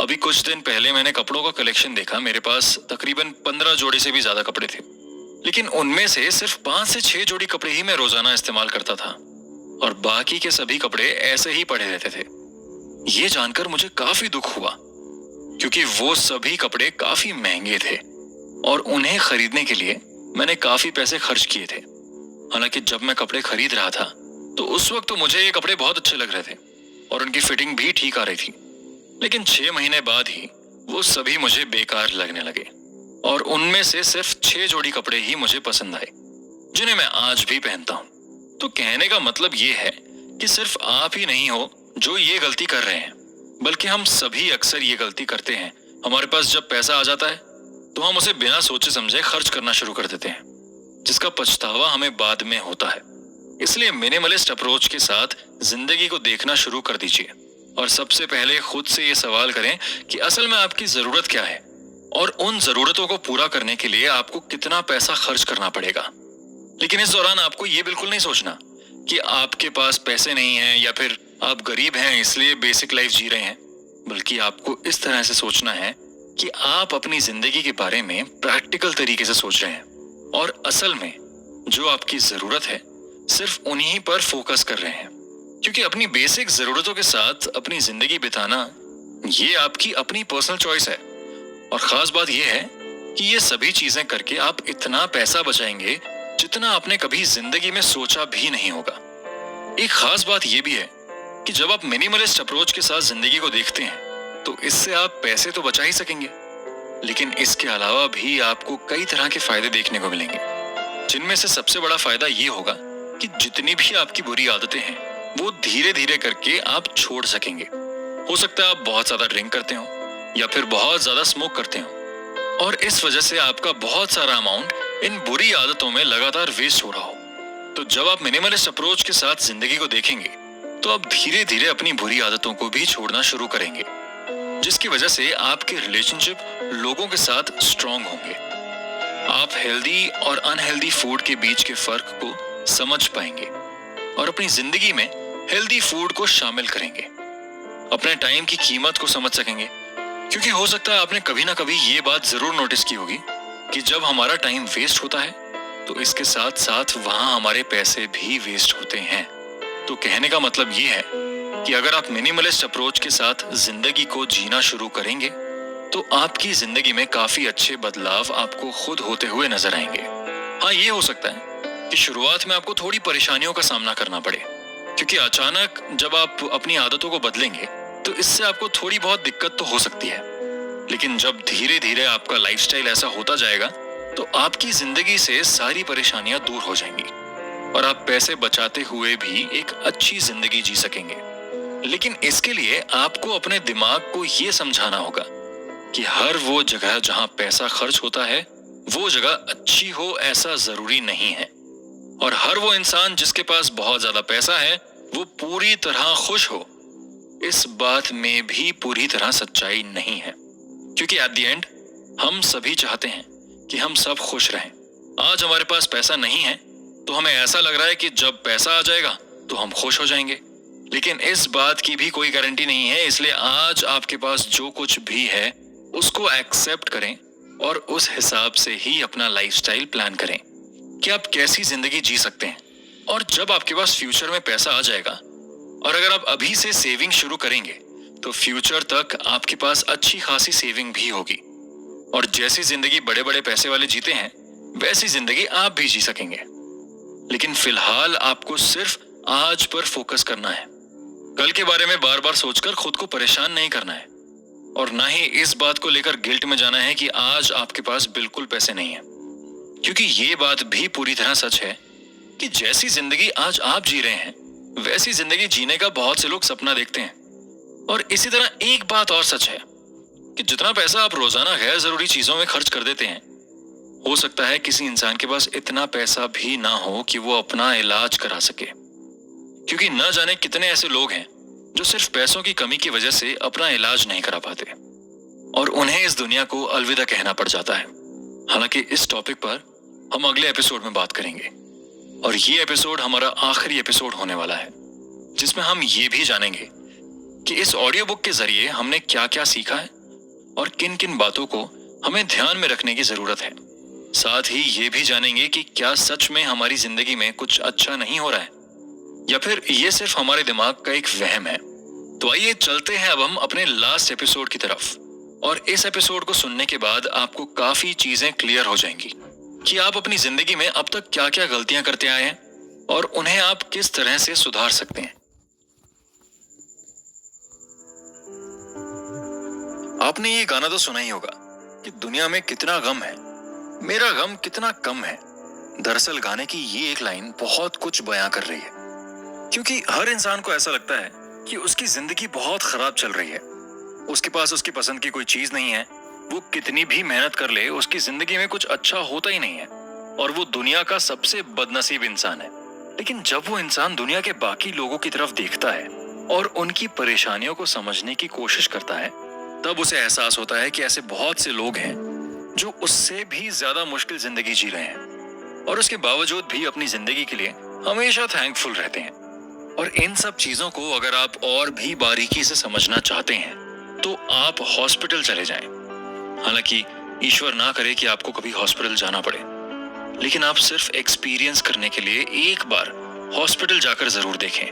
अभी कुछ दिन पहले मैंने कपड़ों का कलेक्शन देखा। मेरे पास तकरीबन 15 जोड़ी से भी ज्यादा कपड़े थे, लेकिन उनमें से सिर्फ 5 से 6 जोड़ी कपड़े ही मैं रोजाना इस्तेमाल करता था और बाकी के सभी कपड़े ऐसे ही पड़े रहते थे। ये जानकर मुझे काफी दुख हुआ, क्योंकि वो सभी कपड़े काफी महंगे थे और उन्हें खरीदने के लिए मैंने काफी पैसे खर्च किए थे। हालांकि जब मैं कपड़े खरीद रहा था तो उस वक्त तो मुझे ये कपड़े बहुत अच्छे लग रहे थे और उनकी फिटिंग भी ठीक आ रही थी, लेकिन 6 महीने बाद ही वो सभी मुझे बेकार लगने लगे और उनमें से सिर्फ 6 जोड़ी कपड़े ही मुझे पसंद आए, जिन्हें मैं आज भी पहनता हूँ। तो कहने का मतलब ये है कि सिर्फ आप ही नहीं हो जो ये गलती कर रहे हैं, बल्कि हम सभी अक्सर ये गलती करते हैं। हमारे पास जब पैसा आ जाता है तो हम उसे बिना सोचे समझे खर्च करना शुरू कर देते हैं, जिसका पछतावा हमें बाद में होता है। इसलिए मिनिमलिस्ट अप्रोच के साथ जिंदगी को देखना शुरू कर दीजिए और सबसे पहले खुद से ये सवाल करें कि असल में आपकी जरूरत क्या है और उन जरूरतों को पूरा करने के लिए आपको कितना पैसा खर्च करना पड़ेगा। लेकिन इस दौरान आपको ये बिल्कुल नहीं सोचना कि आपके पास पैसे नहीं हैं या फिर आप गरीब हैं इसलिए बेसिक लाइफ जी रहे हैं, बल्कि आपको इस तरह से सोचना है कि आप अपनी जिंदगी के बारे में प्रैक्टिकल तरीके से सोच रहे हैं और असल में जो आपकी जरूरत है सिर्फ उन्हीं पर फोकस कर रहे हैं। क्योंकि अपनी बेसिक जरूरतों के साथ अपनी जिंदगी बिताना ये आपकी अपनी पर्सनल चॉइस है। और खास बात यह है कि ये सभी चीजें करके आप इतना पैसा बचाएंगे जितना आपने कभी जिंदगी में सोचा भी नहीं होगा। एक खास बात यह भी है कि जब आप मिनिमलिस्ट अप्रोच के साथ जिंदगी को देखते हैं तो इससे आप पैसे तो बचा ही सकेंगे, लेकिन इसके अलावा भी आपको कई तरह के फायदे देखने को मिलेंगे, जिनमें से सबसे बड़ा फायदा ये होगा कि जितनी भी आपकी बुरी आदतें हैं वो धीरे धीरे करके आप छोड़ सकेंगे। हो सकता है आप बहुत ज्यादा ड्रिंक करते हो या फिर बहुत ज्यादा स्मोक करते हो और इस वजह से आपका बहुत सारा अमाउंट इन बुरी आदतों में लगातार वेस्ट हो रहा हो। तो जब आप मिनिमलिस्ट अप्रोच के साथ जिंदगी को देखेंगे तो आप धीरे धीरे अपनी बुरी आदतों को भी छोड़ना शुरू करेंगे, जिसकी वजह से आपके रिलेशनशिप लोगों के साथ स्ट्रांग होंगे। आप हेल्दी और अनहेल्दी फूड के बीच के फर्क को समझ पाएंगे और अपनी जिंदगी में हेल्दी फूड को शामिल करेंगे। अपने टाइम की कीमत को समझ सकेंगे, क्योंकि हो सकता है आपने कभी ना कभी ये बात जरूर नोटिस की होगी कि जब हमारा टाइम वेस्ट होता है तो इसके साथ साथ वहां हमारे पैसे भी वेस्ट होते हैं। तो कहने का मतलब ये है कि अगर आप मिनिमलिस्ट अप्रोच के साथ जिंदगी को जीना शुरू करेंगे तो आपकी जिंदगी में काफी अच्छे बदलाव आपको खुद होते हुए नजर आएंगे। हाँ, ये हो सकता है कि शुरुआत में आपको थोड़ी परेशानियों का सामना करना पड़े, क्योंकि अचानक जब आप अपनी आदतों को बदलेंगे तो इससे आपको थोड़ी बहुत दिक्कत तो हो सकती है। लेकिन जब धीरे धीरे आपका लाइफस्टाइल ऐसा होता जाएगा तो आपकी जिंदगी से सारी परेशानियां दूर हो जाएंगी और आप पैसे बचाते हुए भी एक अच्छी जिंदगी जी सकेंगे। लेकिन इसके लिए आपको अपने दिमाग को यह समझाना होगा कि हर वो जगह जहां पैसा खर्च होता है वो जगह अच्छी हो ऐसा जरूरी नहीं है, और हर वो इंसान जिसके पास बहुत ज्यादा पैसा है वो पूरी तरह खुश हो इस बात में भी पूरी तरह सच्चाई नहीं है। क्योंकि एट द एंड हम सभी चाहते हैं कि हम सब खुश रहें। आज हमारे पास पैसा नहीं है तो हमें ऐसा लग रहा है कि जब पैसा आ जाएगा तो हम खुश हो जाएंगे, लेकिन इस बात की भी कोई गारंटी नहीं है। इसलिए आज आपके पास जो कुछ भी है उसको एक्सेप्ट करें और उस हिसाब से ही अपना लाइफस्टाइल प्लान करें कि आप कैसी जिंदगी जी सकते हैं। और जब आपके पास फ्यूचर में पैसा आ जाएगा और अगर आप अभी से सेविंग शुरू करेंगे तो फ्यूचर तक आपके पास अच्छी खासी सेविंग भी होगी, और जैसी जिंदगी बड़े बड़े पैसे वाले जीते हैं वैसी जिंदगी आप भी जी सकेंगे। लेकिन फिलहाल आपको सिर्फ आज पर फोकस करना है। कल के बारे में बार बार सोचकर खुद को परेशान नहीं करना है, और ना ही इस बात को लेकर गिल्ट में जाना है कि आज आपके पास बिल्कुल पैसे नहीं है। क्योंकि ये बात भी पूरी तरह सच है कि जैसी जिंदगी आज आप जी रहे हैं वैसी जिंदगी जीने का बहुत से लोग सपना देखते हैं। और इसी तरह एक बात और सच है कि जितना पैसा आप रोजाना गैर जरूरी चीजों में खर्च कर देते हैं, हो सकता है किसी इंसान के पास इतना पैसा भी ना हो कि वो अपना इलाज करा सके। क्योंकि न जाने कितने ऐसे लोग हैं जो सिर्फ पैसों की कमी की वजह से अपना इलाज नहीं करा पाते और उन्हें इस दुनिया को अलविदा कहना पड़ जाता है। हालांकि इस टॉपिक पर हम अगले एपिसोड में बात करेंगे, और ये एपिसोड हमारा आखिरी एपिसोड होने वाला है जिसमें हम ये भी जानेंगे कि इस ऑडियो बुक के जरिए हमने क्या क्या सीखा है और किन किन बातों को हमें ध्यान में रखने की जरूरत है। साथ ही ये भी जानेंगे कि क्या सच में हमारी जिंदगी में कुछ अच्छा नहीं हो रहा है या फिर ये सिर्फ हमारे दिमाग का एक वहम है। तो आइए चलते हैं अब हम अपने लास्ट एपिसोड की तरफ, और इस एपिसोड को सुनने के बाद आपको काफी चीजें क्लियर हो जाएंगी कि आप अपनी जिंदगी में अब तक क्या क्या गलतियां करते आए हैं और उन्हें आप किस तरह से सुधार सकते हैं। आपने ये गाना तो सुना ही होगा कि दुनिया में कितना गम है, मेरा गम कितना कम है। दरअसल गाने की ये एक लाइन बहुत कुछ बयां कर रही है, क्योंकि हर इंसान को ऐसा लगता है कि उसकी जिंदगी बहुत खराब चल रही है। उसके पास उसकी पसंद की कोई चीज नहीं है, वो कितनी भी मेहनत कर ले उसकी जिंदगी में कुछ अच्छा होता ही नहीं है, और वो दुनिया का सबसे बदनसीब इंसान है। लेकिन जब वो इंसान दुनिया के बाकी लोगों की तरफ देखता है और उनकी परेशानियों को समझने की कोशिश करता है, तब उसे एहसास होता है कि ऐसे बहुत से लोग हैं जो उससे भी ज्यादा मुश्किल जिंदगी जी रहे हैं और उसके बावजूद भी अपनी जिंदगी के लिए हमेशा थैंकफुल रहते हैं। और इन सब चीजों को अगर आप और भी बारीकी से समझना चाहते हैं तो आप हॉस्पिटल चले जाएं। हालांकि ईश्वर ना करे कि आपको कभी हॉस्पिटल जाना पड़े, लेकिन आप सिर्फ एक्सपीरियंस करने के लिए एक बार हॉस्पिटल जाकर जरूर देखें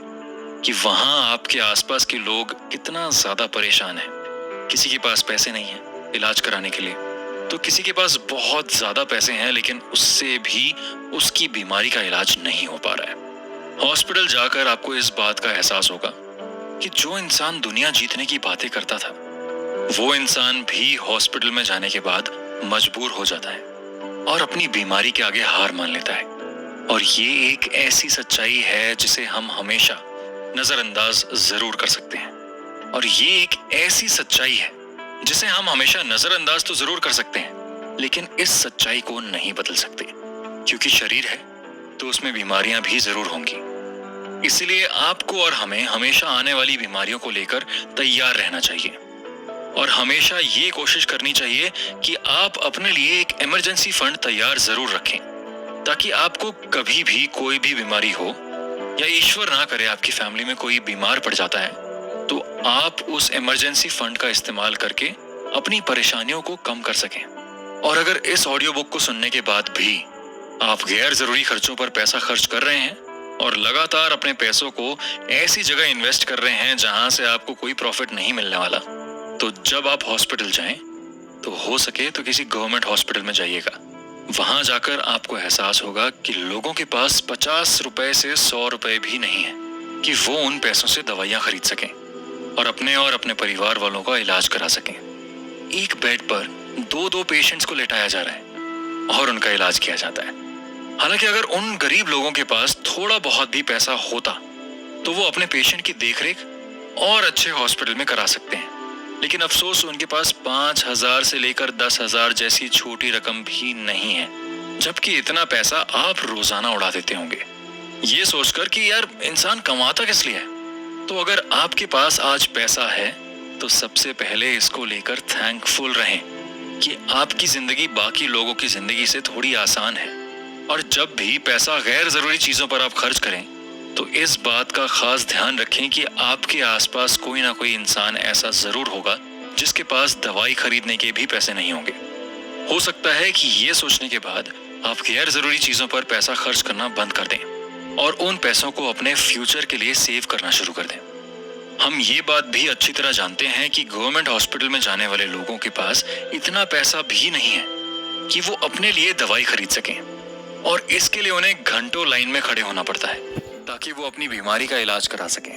कि वहां आपके आसपास के लोग कितना ज्यादा परेशान हैं। किसी के पास पैसे नहीं है इलाज कराने के लिए, तो किसी के पास बहुत ज्यादा पैसे हैं लेकिन उससे भी उसकी बीमारी का इलाज नहीं हो पा रहा है। हॉस्पिटल जाकर आपको इस बात का एहसास होगा कि जो इंसान दुनिया जीतने की बातें करता था, वो इंसान भी हॉस्पिटल में जाने के बाद मजबूर हो जाता है और अपनी बीमारी के आगे हार मान लेता है। और ये एक ऐसी सच्चाई है जिसे हम हमेशा नजरअंदाज जरूर कर सकते हैं। और ये एक ऐसी सच्चाई है जिसे हम हमेशा नजरअंदाज तो जरूर कर सकते हैं, लेकिन इस सच्चाई को नहीं बदल सकते, क्योंकि शरीर है तो उसमें बीमारियां भी जरूर होंगी। इसलिए आपको और हमें हमेशा आने वाली बीमारियों को लेकर तैयार रहना चाहिए और हमेशा ये कोशिश करनी चाहिए कि आप अपने लिए एक इमरजेंसी फंड तैयार जरूर रखें, ताकि आपको कभी भी कोई भी बीमारी हो या ईश्वर ना करे आपकी फैमिली में कोई बीमार पड़ जाता है, तो आप उस इमरजेंसी फंड का इस्तेमाल करके अपनी परेशानियों को कम कर सकें। और अगर इस ऑडियो बुक को सुनने के बाद भी आप गैर जरूरी खर्चों पर पैसा खर्च कर रहे हैं और लगातार अपने पैसों को ऐसी जगह इन्वेस्ट कर रहे हैं जहां से आपको कोई प्रॉफिट नहीं मिलने वाला, तो जब आप हॉस्पिटल जाएं तो हो सके तो किसी गवर्नमेंट हॉस्पिटल में जाइएगा। वहां जाकर आपको एहसास होगा कि लोगों के पास 50 रुपए से 100 रुपए भी नहीं है कि वो उन पैसों से दवाइयां खरीद सकें और अपने परिवार वालों का इलाज करा सकें। एक बेड पर 2-2 पेशेंट्स को लेटाया जा रहा है और उनका इलाज किया जाता है। हालांकि अगर उन गरीब लोगों के पास थोड़ा बहुत भी पैसा होता तो वो अपने पेशेंट की देखरेख और अच्छे हॉस्पिटल में करा सकते हैं, लेकिन अफसोस उनके पास 5,000 से लेकर 10,000 जैसी छोटी रकम भी नहीं है, जबकि इतना पैसा आप रोजाना उड़ा देते होंगे ये सोचकर कि यार इंसान कमाता किस लिए है। तो अगर आपके पास आज पैसा है तो सबसे पहले इसको लेकर थैंकफुल रहें कि आपकी जिंदगी बाकी लोगों की जिंदगी से थोड़ी आसान है। और जब भी पैसा गैर जरूरी चीजों पर आप खर्च करें तो इस बात का खास ध्यान रखें कि आपके आसपास कोई ना कोई इंसान ऐसा जरूर होगा जिसके पास दवाई खरीदने के भी पैसे नहीं होंगे। हो सकता है कि ये सोचने के बाद आप गैर जरूरी चीजों पर पैसा खर्च करना बंद कर दें और उन पैसों को अपने फ्यूचर के लिए सेव करना शुरू कर दें। हम ये बात भी अच्छी तरह जानते हैं कि गवर्नमेंट हॉस्पिटल में जाने वाले लोगों के पास इतना पैसा भी नहीं है कि वो अपने लिए दवाई खरीद सकें, और इसके लिए उन्हें घंटों लाइन में खड़े होना पड़ता है ताकि वो अपनी बीमारी का इलाज करा सकें।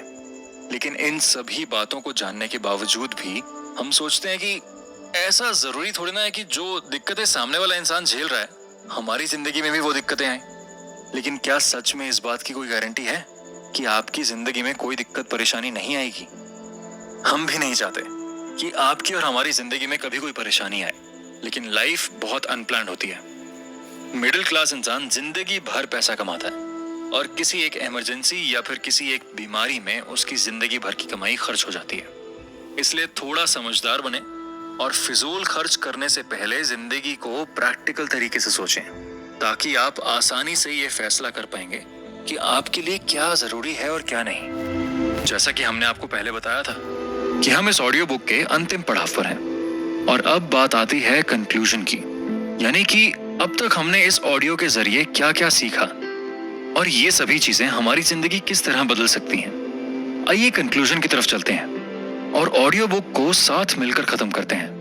लेकिन इन सभी बातों को जानने के बावजूद भी हम सोचते हैं कि ऐसा जरूरी थोड़ी ना है कि जो दिक्कतें सामने वाला इंसान झेल रहा है हमारी जिंदगी में भी वो दिक्कतें आए। लेकिन क्या सच में इस बात की कोई गारंटी है कि आपकी जिंदगी में कोई दिक्कत परेशानी नहीं आएगी? हम भी नहीं चाहते कि आपकी और हमारी जिंदगी में कभी कोई परेशानी आए, लेकिन लाइफ बहुत अनप्लान्ड होती है। मिडिल क्लास इंसान जिंदगी भर पैसा कमाता है और किसी एक इमरजेंसी या फिर किसी एक बीमारी में उसकी जिंदगी भर की कमाई खर्च हो जाती है। इसलिए थोड़ा समझदार बने और फिजूल खर्च करने से पहले जिंदगी को प्रैक्टिकल तरीके से सोचें, ताकि आप आसानी से ये फैसला कर पाएंगे कि आपके लिए क्या जरूरी है और क्या नहीं। जैसा कि हमने आपको पहले बताया था कि हम इस ऑडियो बुक के अंतिम पड़ाव पर हैं और अब बात आती है कंक्लूजन की, यानी कि अब तक हमने इस ऑडियो के जरिए क्या क्या सीखा और ये सभी चीजें हमारी जिंदगी किस तरह बदल सकती हैं। आइए कंक्लूजन की तरफ चलते हैं और ऑडियो बुक को साथ मिलकर खत्म करते हैं।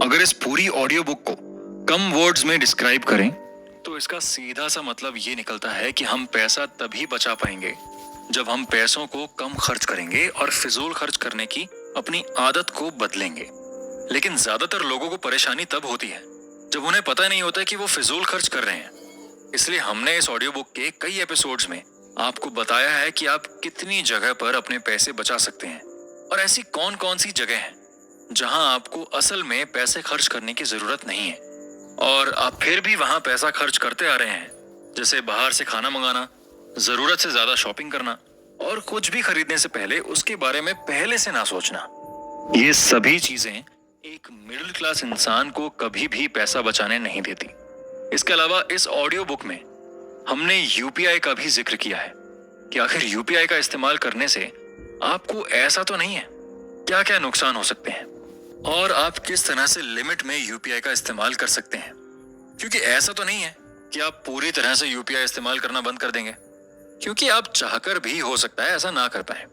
अगर इस पूरी ऑडियो बुक को कम वर्ड्स में डिस्क्राइब करें तो इसका सीधा सा मतलब ये निकलता है कि हम पैसा तभी बचा पाएंगे जब हम पैसों को कम खर्च करेंगे और फिजूल खर्च करने की अपनी आदत को बदलेंगे। लेकिन ज्यादातर लोगों को परेशानी तब होती है जब उन्हें पता नहीं होता कि वो फिजूल खर्च कर रहे हैं। इसलिए हमने इस ऑडियो बुक के कई एपिसोड्स में आपको बताया है कि आप कितनी जगह पर अपने पैसे बचा सकते हैं और ऐसी कौन कौन सी जगह हैं जहां आपको असल में पैसे खर्च करने की जरूरत नहीं है और आप फिर भी वहां पैसा खर्च करते आ रहे हैं, जैसे बाहर से खाना मंगाना, जरूरत से ज्यादा शॉपिंग करना और कुछ भी खरीदने से पहले उसके बारे में पहले से ना सोचना। ये सभी चीजें एक मिडिल क्लास इंसान को कभी भी पैसा बचाने नहीं देती। इसके अलावा इस ऑडियो बुक में हमने यूपीआई का भी जिक्र किया है कि आखिर यूपीआई का इस्तेमाल करने से आपको ऐसा तो नहीं है, क्या क्या नुकसान हो सकते हैं और आप किस तरह से लिमिट में यूपीआई का इस्तेमाल कर सकते हैं। क्योंकि ऐसा तो नहीं है कि आप पूरी तरह से यूपीआई इस्तेमाल करना बंद कर देंगे, क्योंकि आप चाहकर भी हो सकता है ऐसा ना कर पाए।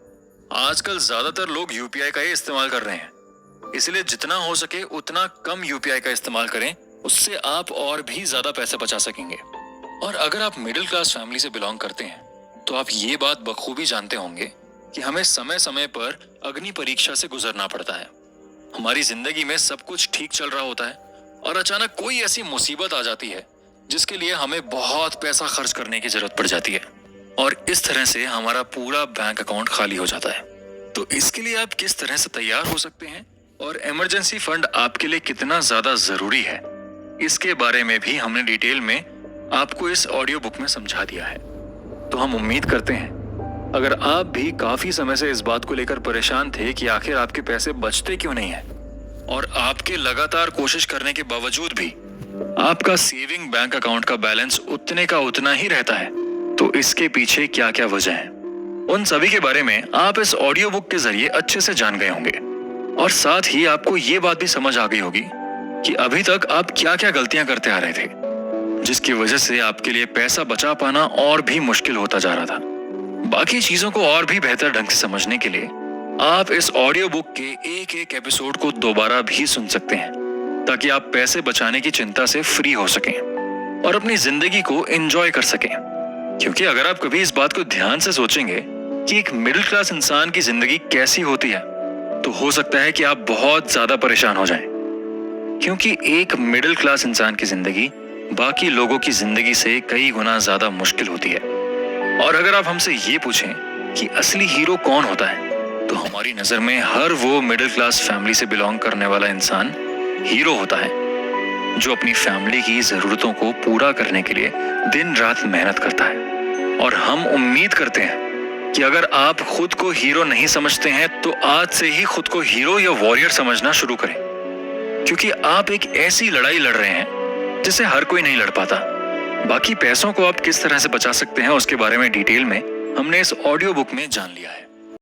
आजकल ज्यादातर लोग यूपीआई का ही इस्तेमाल कर रहे हैं, इसलिए जितना हो सके उतना कम यूपीआई का इस्तेमाल करें, उससे आप और भी ज्यादा पैसे बचा सकेंगे। और अगर आप मिडिल क्लास फैमिली से बिलोंग करते हैं तो आप ये बात बखूबी जानते होंगे कि हमें समय समय पर अग्नि परीक्षा से गुजरना पड़ता है। हमारी जिंदगी में सब कुछ ठीक चल रहा होता है और अचानक कोई ऐसी मुसीबत आ जाती है जिसके लिए हमें बहुत पैसा खर्च करने की जरूरत पड़ जाती है और इस तरह से हमारा पूरा बैंक अकाउंट खाली हो जाता है। तो इसके लिए आप किस तरह से तैयार हो सकते हैं और इमरजेंसी फंड आपके लिए कितना ज्यादा जरूरी है, इसके बारे में भी हमने डिटेल में आपको इस ऑडियो बुक में समझा दिया है। तो हम उम्मीद करते हैं अगर आप भी काफी समय से इस बात को लेकर परेशान थे कि आखिर आपके पैसे बचते क्यों नहीं है और आपके लगातार कोशिश करने के बावजूद भी आपका सेविंग बैंक अकाउंट का बैलेंस उतने का उतना ही रहता है, तो इसके पीछे क्या क्या वजह है, उन सभी के बारे में आप इस ऑडियो बुक के जरिए अच्छे से जान गए होंगे। और साथ ही आपको ये बात भी समझ आ गई होगी कि अभी तक आप क्या क्या गलतियां करते आ रहे थे, जिसकी वजह से आपके लिए पैसा बचा पाना और भी मुश्किल होता जा रहा था। बाकी चीजों को और भी बेहतर ढंग से समझने के लिए आप इस ऑडियो बुक के एक एक एपिसोड को दोबारा भी सुन सकते हैं, ताकि आप पैसे बचाने की चिंता से फ्री हो सकें और अपनी जिंदगी को एंजॉय कर सकें। क्योंकि अगर आप कभी इस बात को ध्यान से सोचेंगे कि एक मिडिल क्लास इंसान की जिंदगी कैसी होती है, तो हो सकता है कि आप बहुत ज्यादा परेशान हो जाएं। क्योंकि एक मिडिल क्लास इंसान की जिंदगी बाकी लोगों की जिंदगी से कई गुना ज्यादा मुश्किल होती है। और अगर आप हमसे ये पूछें कि असली हीरो कौन होता है, तो हमारी नजर में हर वो मिडिल क्लास फैमिली से बिलोंग करने वाला इंसान हीरो होता है, जो अपनी फैमिली की जरूरतों को पूरा करने के लिए दिन रात मेहनत करता है। और हम उम्मीद करते हैं कि अगर आप खुद को हीरो नहीं समझते हैं तो आज से ही खुद को हीरो या वॉरियर समझना शुरू करें, क्योंकि आप एक ऐसी लड़ाई लड़ रहे हैं जिसे हर कोई नहीं लड़ पाता। बाकी पैसों को आप किस तरह से बचा सकते हैं उसके बारे में डिटेल में हमने इस ऑडियो बुक में जान लिया है।